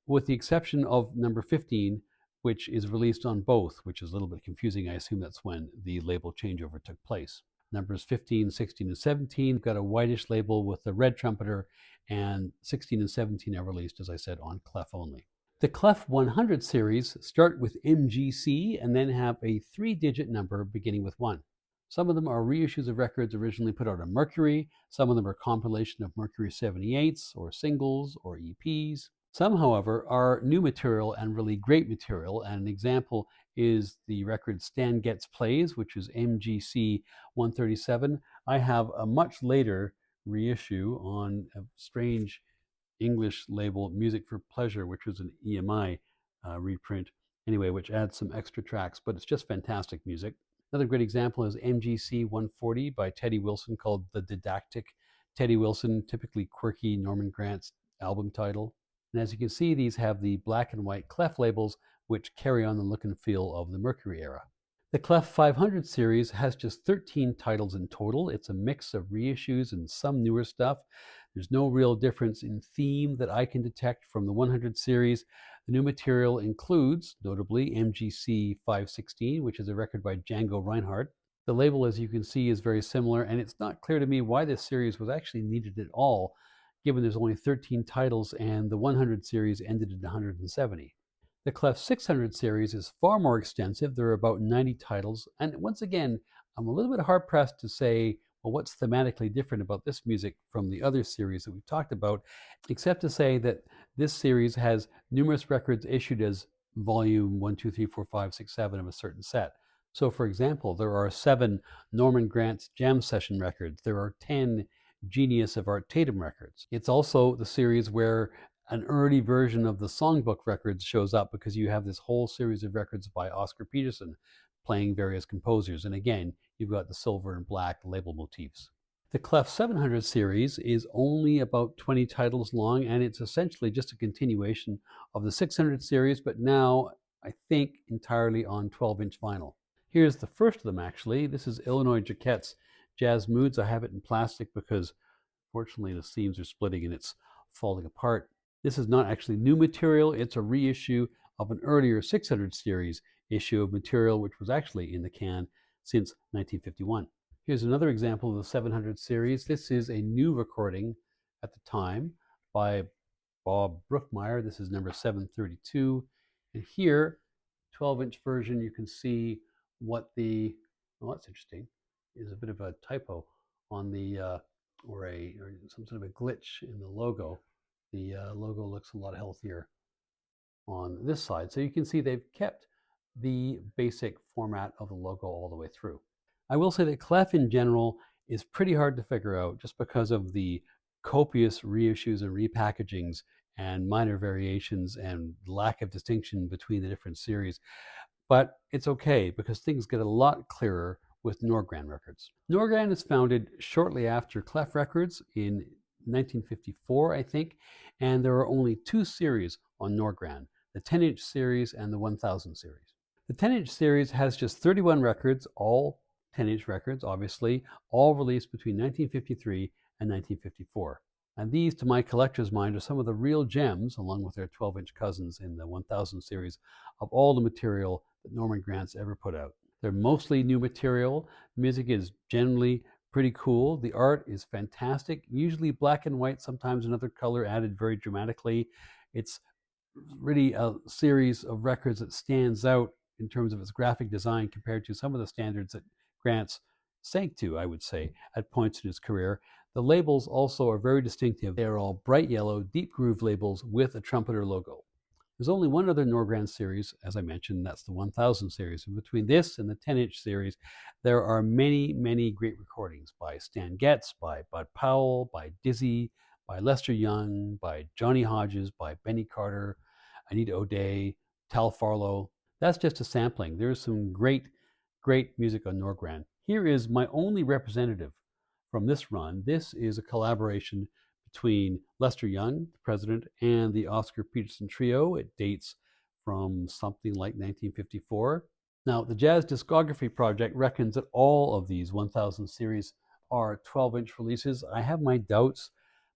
with the exception of number 15, which is released on both, which is a little bit confusing. I assume that's when the label changeover took place. Numbers 15, 16, and 17 got a whitish label with the red trumpeter, and 16 and 17 are released, as I said, on Clef only. The Clef 100 series start with MGC and then have a 3-digit number beginning with 1. Some of them are reissues of records originally put out on Mercury. Some of them are compilation of Mercury 78s or singles or EPs. Some, however, are new material and really great material. And an example is the record Stan Getz Plays, which is MGC 137. I have a much later reissue on a strange English label, Music for Pleasure, which was an EMI reprint, anyway, which adds some extra tracks, but it's just fantastic music. Another great example is MGC 140 by Teddy Wilson, called The Didactic. Teddy Wilson, typically quirky Norman Granz album title. And as you can see, these have the black and white Clef labels, which carry on the look and feel of the Mercury era. The Clef 500 series has just 13 titles in total. It's a mix of reissues and some newer stuff. There's no real difference in theme that I can detect from the 100 series. The new material includes, notably, MGC 516, which is a record by Django Reinhardt. The label, as you can see, is very similar, and it's not clear to me why this series was actually needed at all, given there's only 13 titles and the 100 series ended at 170. The Clef 600 series is far more extensive. There are about 90 titles, and once again, I'm a little bit hard-pressed to say, well, what's thematically different about this music from the other series that we've talked about, except to say that this series has numerous records issued as volume 1, 2, 3, 4, 5, 6, 7 of a certain set. So, for example, there are 7 Norman Granz jam session records. There are 10 Genius of Art Tatum records. It's also the series where an early version of the songbook records shows up, because you have this whole series of records by Oscar Peterson playing various composers. And again, you've got the silver and black label motifs. The Clef 700 series is only about 20 titles long, and it's essentially just a continuation of the 600 series, but now, I think, entirely on 12-inch vinyl. Here's the first of them, actually. This is Illinois Jacquette's Jazz Moods. I have it in plastic because, fortunately, the seams are splitting and it's falling apart. This is not actually new material. It's a reissue of an earlier 600 series issue of material which was actually in the can since 1951. Here's another example of the 700 series. This is a new recording at the time by Bob Brookmeyer. This is number 732. And here, 12-inch version, you can see what the, well, that's interesting, is a bit of a typo on the, or some sort of a glitch in the logo. The logo looks a lot healthier on this side. So you can see they've kept the basic format of the logo all the way through. I will say that Clef in general is pretty hard to figure out just because of the copious reissues and repackagings and minor variations and lack of distinction between the different series. But it's okay because things get a lot clearer with Norgran Records. Norgran is founded shortly after Clef Records in 1954, I think, and there are only 2 series on Norgran, the 10-inch series and the 1000 series. The 10-inch series has just 31 records, all 10-inch records, obviously, all released between 1953 and 1954. And these, to my collector's mind, are some of the real gems, along with their 12-inch cousins in the 1000 series, of all the material that Norman Granz ever put out. They're mostly new material. The music is generally pretty cool. The art is fantastic, usually black and white, sometimes another color added very dramatically. It's really a series of records that stands out in terms of its graphic design compared to some of the standards that Granz sank to, I would say, at points in his career. The labels also are very distinctive. They are all bright yellow, deep groove labels with a trumpeter logo. There's only one other Norgran series, as I mentioned, that's the 1000 series. And between this and the 10-inch series, there are many, many great recordings by Stan Getz, by Bud Powell, by Dizzy, by Lester Young, by Johnny Hodges, by Benny Carter, Anita O'Day, Tal Farlow. That's just a sampling. There's some great, great music on Norgran. Here is my only representative from this run. This is a collaboration between Lester Young, the president, and the Oscar Peterson Trio. It dates from something like 1954. Now, the Jazz Discography Project reckons that all of these 1000 series are 12-inch releases. I have my doubts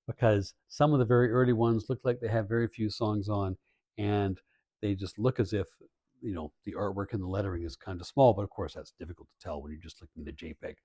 because some of the very early ones look like they have very few songs on, and they just look as if, you know, the artwork and the lettering is kind of small, but of course that's difficult to tell when you're just looking at a JPEG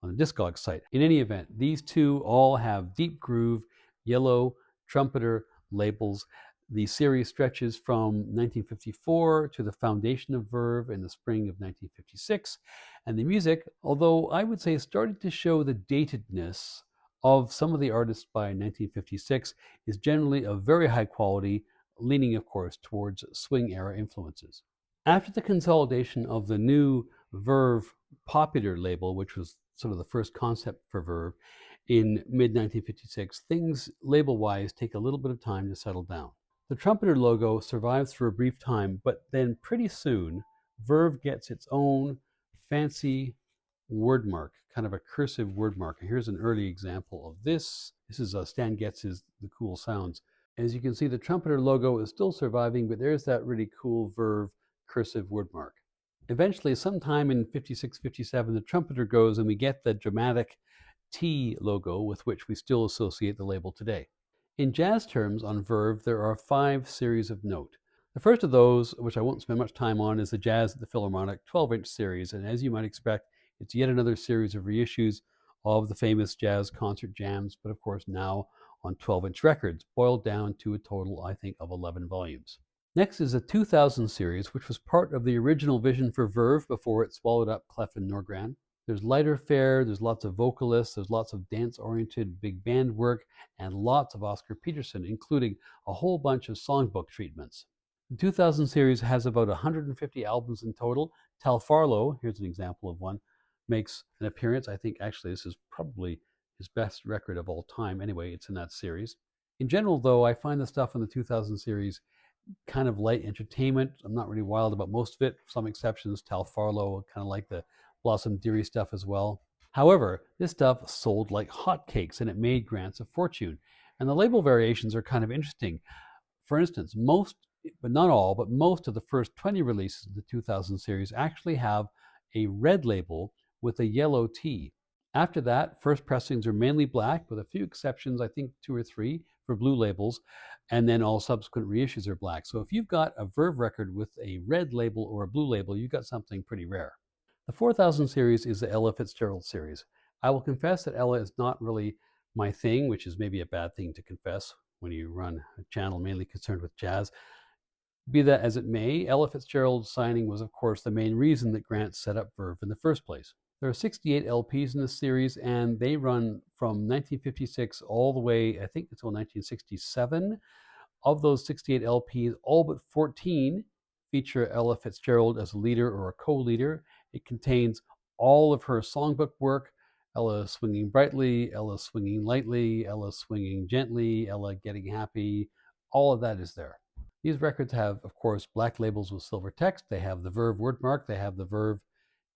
on the Discog site. In any event, these two all have deep groove, yellow trumpeter labels. The series stretches from 1954 to the foundation of Verve in the spring of 1956. And the music, although I would say started to show the datedness of some of the artists by 1956, is generally of very high quality, leaning, of course, towards swing era influences. After the consolidation of the new Verve Popular label, which was sort of the first concept for Verve, in mid-1956, things label-wise take a little bit of time to settle down. The trumpeter logo survives for a brief time, but then pretty soon, Verve gets its own fancy word mark, kind of a cursive word mark. And here's an early example of this. This is Stan Getz's The Cool Sounds. As you can see, the trumpeter logo is still surviving, but there's that really cool Verve cursive word mark. Eventually, sometime in 56, 57, the trumpeter goes and we get the dramatic T logo with which we still associate the label today. In jazz terms, on Verve, there are 5 series of note. The first of those, which I won't spend much time on, is the Jazz at the Philharmonic 12-inch series. And as you might expect, it's yet another series of reissues of the famous jazz concert jams, but of course now on 12-inch records, boiled down to a total, I think, of 11 volumes. Next is the 2000 series, which was part of the original vision for Verve before it swallowed up Clef and Norgran. There's lighter fare, there's lots of vocalists, there's lots of dance-oriented big band work, and lots of Oscar Peterson, including a whole bunch of songbook treatments. The 2000 series has about 150 albums in total. Tal Farlow, here's an example of one, makes an appearance. I think actually this is probably his best record of all time. Anyway, it's in that series. In general, though, I find the stuff in the 2000 series kind of light entertainment. I'm not really wild about most of it. Some exceptions, Tal Farlow, kind of like the Blossom Dearie stuff as well. However, this stuff sold like hotcakes and it made Granz a fortune. And the label variations are kind of interesting. For instance, most, but not all, but most of the first 20 releases of the 2000 series actually have a red label with a yellow T. After that, first pressings are mainly black, with a few exceptions, I think 2 or 3, for blue labels, and then all subsequent reissues are black. So if you've got a Verve record with a red label or a blue label, you've got something pretty rare. The 4000 series is the Ella Fitzgerald series. I will confess that Ella is not really my thing, which is maybe a bad thing to confess when you run a channel mainly concerned with jazz. Be that as it may, Ella Fitzgerald's signing was, of course, the main reason that Granz set up Verve in the first place. There are 68 LPs in this series, and they run from 1956 all the way, I think, until 1967. Of those 68 LPs, all but 14 feature Ella Fitzgerald as a leader or a co-leader. It contains all of her songbook work, Ella swinging brightly, Ella swinging lightly, Ella swinging gently, Ella getting happy. All of that is there. These records have, of course, black labels with silver text. They have the Verve word mark. They have the Verve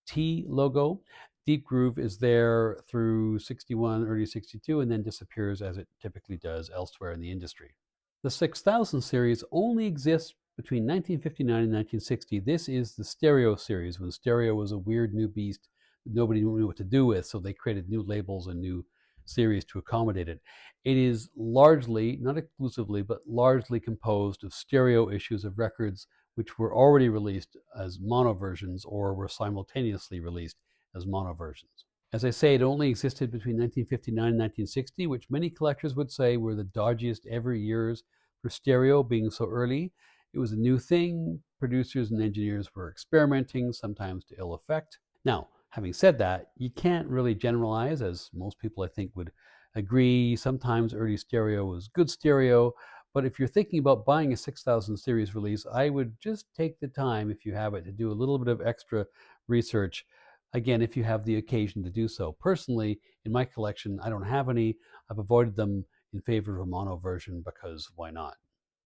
T logo. Deep Groove is there through 61, early 62, and then disappears as it typically does elsewhere in the industry. The 6000 series only exists between 1959 and 1960. This is the stereo series, when stereo was a weird new beast that nobody knew what to do with, so they created new labels and new series to accommodate it. It is largely, not exclusively, but largely composed of stereo issues of records which were already released as mono versions or were simultaneously released as mono versions. As I say, it only existed between 1959 and 1960, which many collectors would say were the dodgiest ever years for stereo, being so early. It was a new thing. producers and engineers were experimenting, sometimes to ill effect. Now, having said that, you can't really generalize, as most people I think would agree. Sometimes early stereo was good stereo, but if you're thinking about buying a 6000 series release, I would just take the time, if you have it, to do a little bit of extra research. Again, if you have the occasion to do so. Personally, in my collection, I don't have any. I've avoided them in favor of a mono version because why not?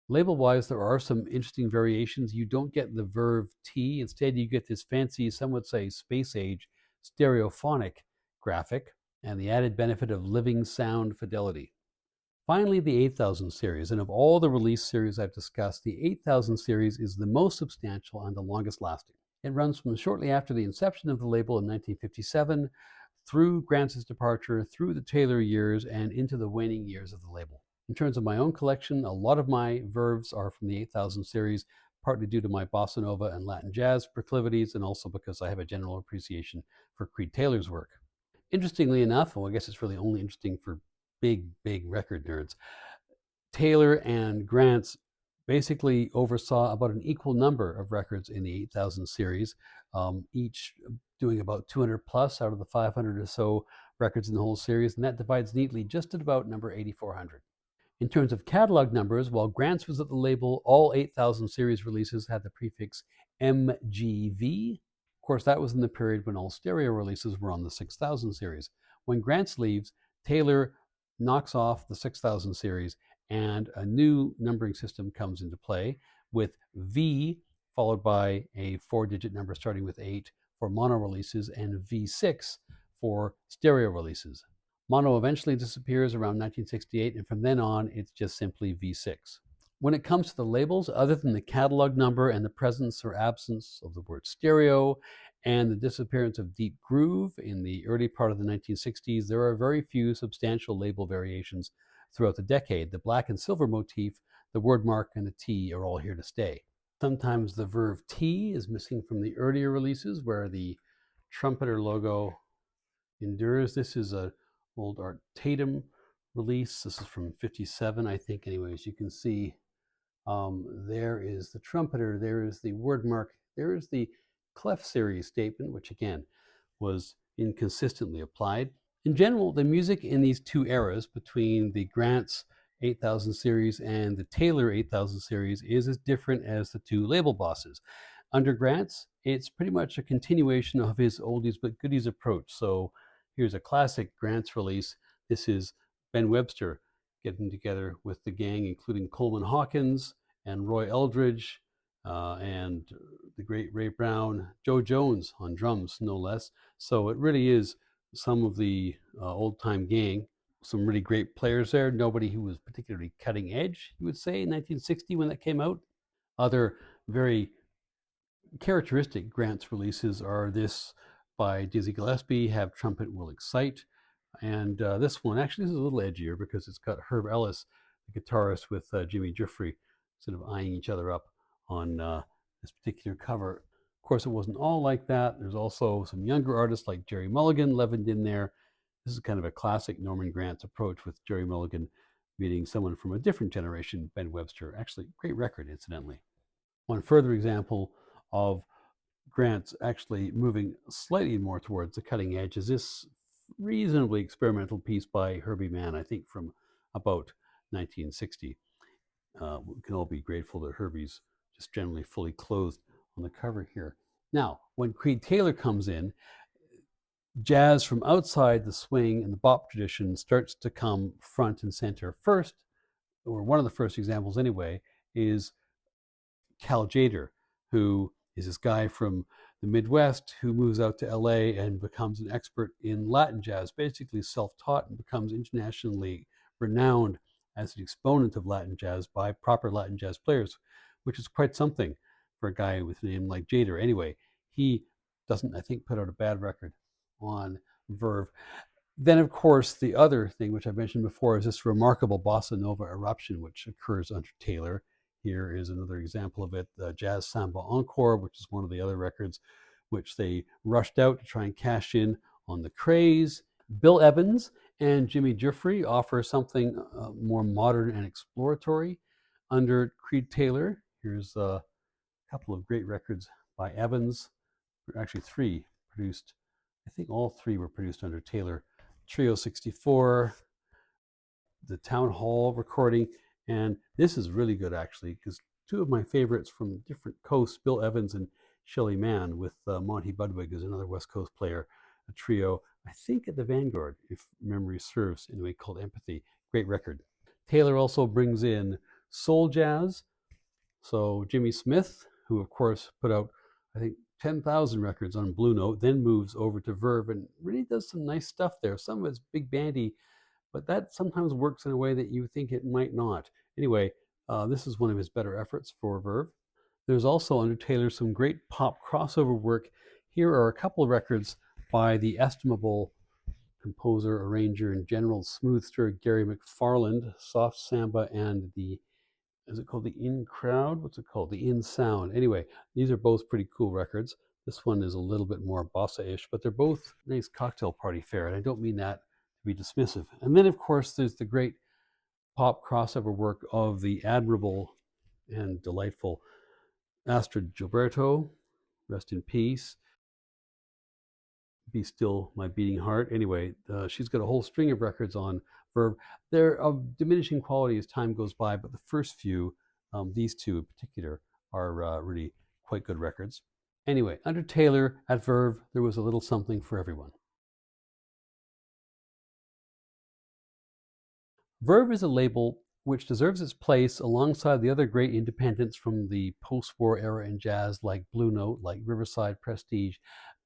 Label-wise, there are some interesting variations. You don't get the Verve T. Instead, you get this fancy, some would say space-age, stereophonic graphic, and the added benefit of living sound fidelity. Finally, the 8000 series, and of all the release series I've discussed, the 8000 series is the most substantial and the longest lasting. It runs from shortly after the inception of the label in 1957, through Granz's departure, through the Taylor years, and into the waning years of the label. In terms of my own collection, a lot of my Verves are from the 8000 series, partly due to my bossa nova and Latin jazz proclivities, and also because I have a general appreciation for Creed Taylor's work. Interestingly enough, well, I guess it's really only interesting for big record nerds, Taylor and Granz basically oversaw about an equal number of records in the 8000 series, each doing about 200 plus out of the 500 or so records in the whole series, and that divides neatly just at about number 8400. In terms of catalog numbers, while Granz was at the label, all 8000 series releases had the prefix MGV. Of course, that was in the period when all stereo releases were on the 6000 series. When Granz leaves, Taylor knocks off the 6000 series and a new numbering system comes into play with V followed by a 4-digit number starting with 8 for mono releases and V6 for stereo releases. Mono eventually disappears around 1968, and from then on, it's just simply V6. When it comes to the labels, other than the catalog number and the presence or absence of the word stereo and the disappearance of deep groove in the early part of the 1960s, there are very few substantial label variations throughout the decade. The black and silver motif, the word mark, and the T are all here to stay. Sometimes the Verve T is missing from the earlier releases where the trumpeter logo endures. This is a old Art Tatum release. This is from 57, I think. Anyways, you can see there is the trumpeter, there is the word mark, there is the Clef series statement, which again was inconsistently applied. In general, the music in these two eras, between the Granz 8000 series and the Taylor 8000 series, is as different as the two label bosses. Under Granz, it's pretty much a continuation of his oldies but goodies approach. So here's a classic Granz release. This is Ben Webster getting together with the gang, including Coleman Hawkins and Roy Eldridge and the great Ray Brown, Joe Jones on drums, no less. So it really is some of the old-time gang. Some really great players there. Nobody who was particularly cutting edge, you would say, in 1960 when that came out. Other very characteristic Granz releases are this by Dizzy Gillespie, Have Trumpet Will Excite, and this one, actually, this is a little edgier because it's got Herb Ellis, the guitarist, with Jimmy Giuffre sort of eyeing each other up on this particular cover. Of course, it wasn't all like that. There's also some younger artists like Jerry Mulligan leavened in there. This is kind of a classic Norman Granz approach, with Jerry Mulligan meeting someone from a different generation, Ben Webster. Actually, great record, incidentally. One further example of Granz actually moving slightly more towards the cutting edge is this reasonably experimental piece by Herbie Mann, I think from about 1960. We can all be grateful that Herbie's just generally fully clothed on the cover here. Now, when Creed Taylor comes in, jazz from outside the swing and the bop tradition starts to come front and center. First, or one of the first examples anyway, is Cal Tjader, who is this guy from the Midwest who moves out to LA and becomes an expert in Latin jazz, basically self-taught, and becomes internationally renowned as an exponent of Latin jazz by proper Latin jazz players, which is quite something for a guy with a name like Tjader. Anyway, he doesn't, I think, put out a bad record on Verve. Then, of course, the other thing which I mentioned before is this remarkable bossa nova eruption which occurs under Taylor. Here is another example of it, the Jazz Samba Encore, which is one of the other records which they rushed out to try and cash in on the craze. Bill Evans and Jimmy Giuffre offer something more modern and exploratory under Creed Taylor. Here's A couple of great records by Evans, actually three produced. I think all three were produced under Taylor. Trio 64, the Town Hall recording, and this is really good actually, because two of my favorites from different coasts, Bill Evans and Shelley Mann, with Monty Budwig as another West Coast player, a trio, I think at the Vanguard, if memory serves, anyway, called Empathy. Great record. Taylor also brings in soul jazz, so Jimmy Smith, who of course put out, I think, 10,000 records on Blue Note, then moves over to Verve and really does some nice stuff there. Some of it's big bandy, but that sometimes works in a way that you think it might not. Anyway, this is one of his better efforts for Verve. There's also under Taylor some great pop crossover work. Here are a couple of records by the estimable composer, arranger, and general smoothster Gary McFarland, Soft Samba and the, is it called the In Crowd? What's it called? The In Sound. Anyway, these are both pretty cool records. This one is a little bit more bossa-ish, but they're both nice cocktail party fare, and I don't mean that to be dismissive. And then, of course, there's the great pop crossover work of the admirable and delightful Astrid Gilberto, rest in peace. Be Still My Beating Heart. Anyway, she's got a whole string of records on Verve. They're of diminishing quality as time goes by, but the first few, these two in particular, are really quite good records. Anyway, under Taylor at Verve, there was a little something for everyone. Verve is a label which deserves its place alongside the other great independents from the post-war era in jazz like Blue Note, like Riverside, Prestige,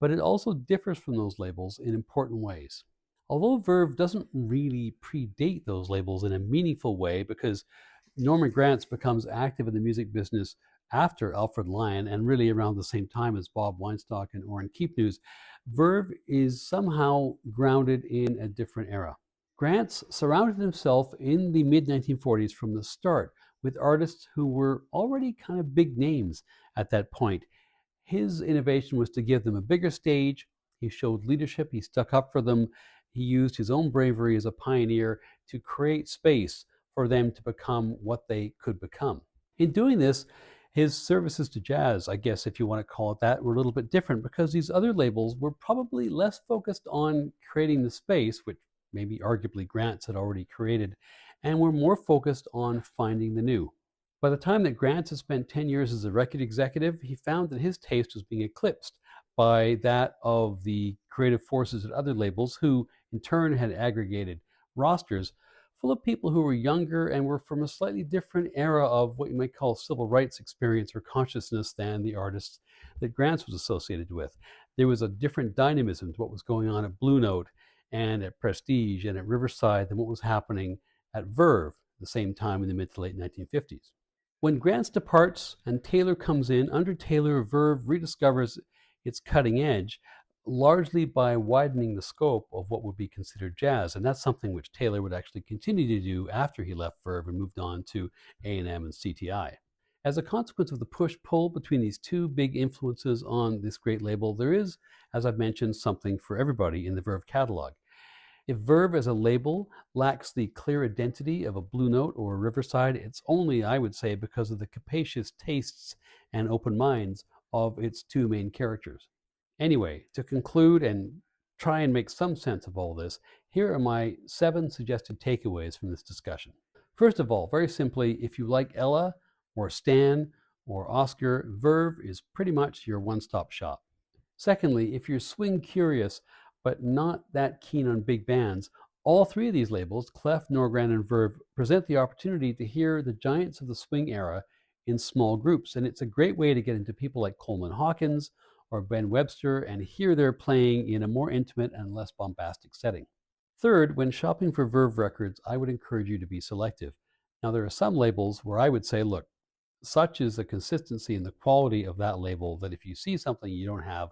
but it also differs from those labels in important ways. Although Verve doesn't really predate those labels in a meaningful way, because Norman Granz becomes active in the music business after Alfred Lion and really around the same time as Bob Weinstock and Orrin Keepnews, Verve is somehow grounded in a different era. Granz surrounded himself in the mid 1940s from the start with artists who were already kind of big names at that point. His innovation was to give them a bigger stage. He showed leadership, he stuck up for them, he used his own bravery as a pioneer to create space for them to become what they could become. In doing this, his services to jazz, I guess if you want to call it that, were a little bit different because these other labels were probably less focused on creating the space, which maybe arguably Granz had already created, and were more focused on finding the new. By the time that Granz had spent 10 years as a record executive, he found that his taste was being eclipsed by that of the creative forces at other labels, who in turn had aggregated rosters full of people who were younger and were from a slightly different era of what you might call civil rights experience or consciousness than the artists that Granz was associated with. There was a different dynamism to what was going on at Blue Note and at Prestige and at Riverside than what was happening at Verve at the same time in the mid to late 1950s. When Granz departs and Taylor comes in, under Taylor, Verve rediscovers its cutting edge, largely by widening the scope of what would be considered jazz. And that's something which Taylor would actually continue to do after he left Verve and moved on to A&M and CTI. As a consequence of the push-pull between these two big influences on this great label, there is, as I've mentioned, something for everybody in the Verve catalog. If Verve as a label lacks the clear identity of a Blue Note or a Riverside, it's only, I would say, because of the capacious tastes and open minds of its two main characters. Anyway, to conclude and try and make some sense of all this, here are my 7 suggested takeaways from this discussion. First of all, very simply, if you like Ella or Stan or Oscar, Verve is pretty much your one-stop shop. Secondly, if you're swing curious but not that keen on big bands, all three of these labels, Clef, Norgran, and Verve, present the opportunity to hear the giants of the swing era in small groups. And it's a great way to get into people like Coleman Hawkins or Ben Webster and hear their playing in a more intimate and less bombastic setting. Third, when shopping for Verve records, I would encourage you to be selective. Now, there are some labels where I would say, look, such is the consistency and the quality of that label that if you see something you don't have,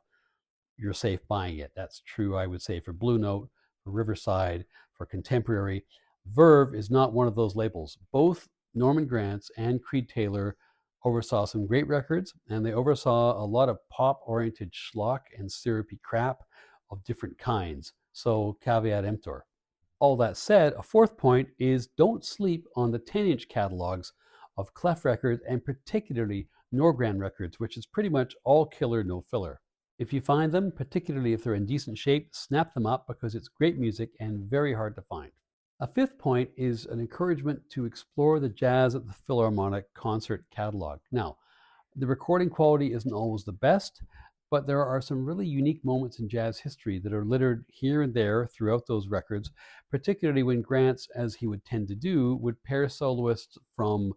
you're safe buying it. That's true, I would say, for Blue Note, for Riverside, for Contemporary. Verve is not one of those labels. Both Norman Granz and Creed Taylor oversaw some great records, and they oversaw a lot of pop-oriented schlock and syrupy crap of different kinds. So caveat emptor. All that said, a fourth point is don't sleep on the 10-inch catalogs of Clef Records, and particularly Norgran records, which is pretty much all killer, no filler. If you find them, particularly if they're in decent shape, snap them up because it's great music and very hard to find. A fifth point is an encouragement to explore the Jazz at the Philharmonic concert catalog. Now, the recording quality isn't always the best, but there are some really unique moments in jazz history that are littered here and there throughout those records, particularly when Granz, as he would tend to do, would pair soloists from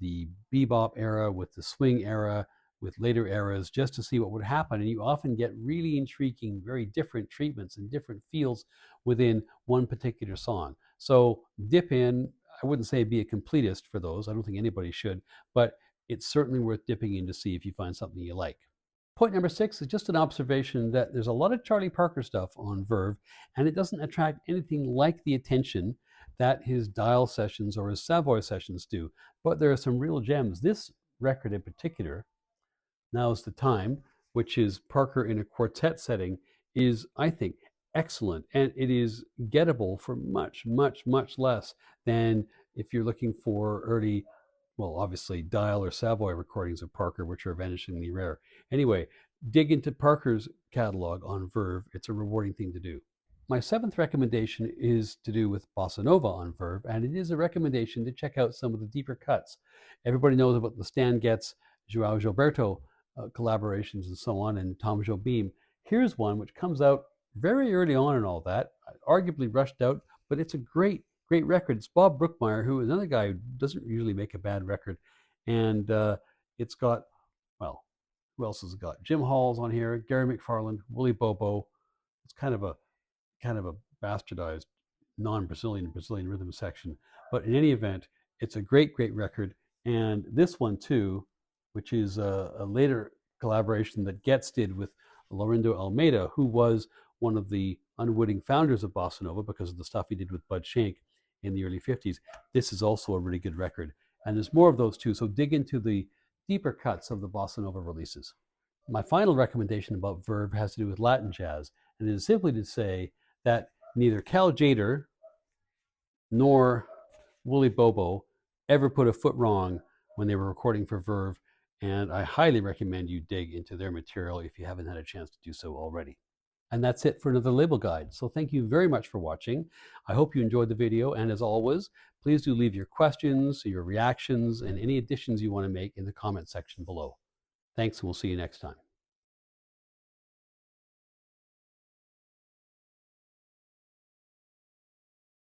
the bebop era with the swing era, with later eras, just to see what would happen. And you often get really intriguing, very different treatments and different feels within one particular song. So dip in. I wouldn't say be a completist for those. I don't think anybody should, but it's certainly worth dipping in to see if you find something you like. Point number 6 is just an observation that there's a lot of Charlie Parker stuff on Verve, and it doesn't attract anything like the attention that his Dial sessions or his Savoy sessions do. But there are some real gems. This record in particular, Now's the Time, which is Parker in a quartet setting, is, I think, excellent. And it is gettable for much, much, much less than if you're looking for early, well, obviously Dial or Savoy recordings of Parker, which are vanishingly rare. Anyway, dig into Parker's catalog on Verve. It's a rewarding thing to do. My 7th recommendation is to do with Bossa Nova on Verve, and it is a recommendation to check out some of the deeper cuts. Everybody knows about the Stan Getz, Joao Gilberto collaborations and so on, and Tom Jobim. Here's one which comes out very early on and all that, arguably rushed out, but it's a great record. It's Bob Brookmeyer, who is another guy who doesn't usually make a bad record. And it's got, well, who else has it got? Jim Hall's on here, Gary McFarland, Willie Bobo. It's kind of a bastardized non-Brazilian Brazilian rhythm section. But in any event, it's a great record. And this one too, which is a later collaboration that Getz did with Laurindo Almeida, who was one of the unwitting founders of Bossa Nova because of the stuff he did with Bud Shank in the early 50s. This is also a really good record. And there's more of those too, so dig into the deeper cuts of the Bossa Nova releases. My final recommendation about Verve has to do with Latin jazz, and it is simply to say that neither Cal Tjader nor Willie Bobo ever put a foot wrong when they were recording for Verve, and I highly recommend you dig into their material if you haven't had a chance to do so already. And that's it for another label guide. So thank you very much for watching. I hope you enjoyed the video, and as always, please do leave your questions, your reactions, and any additions you want to make in the comment section below. Thanks, and we'll see you next time.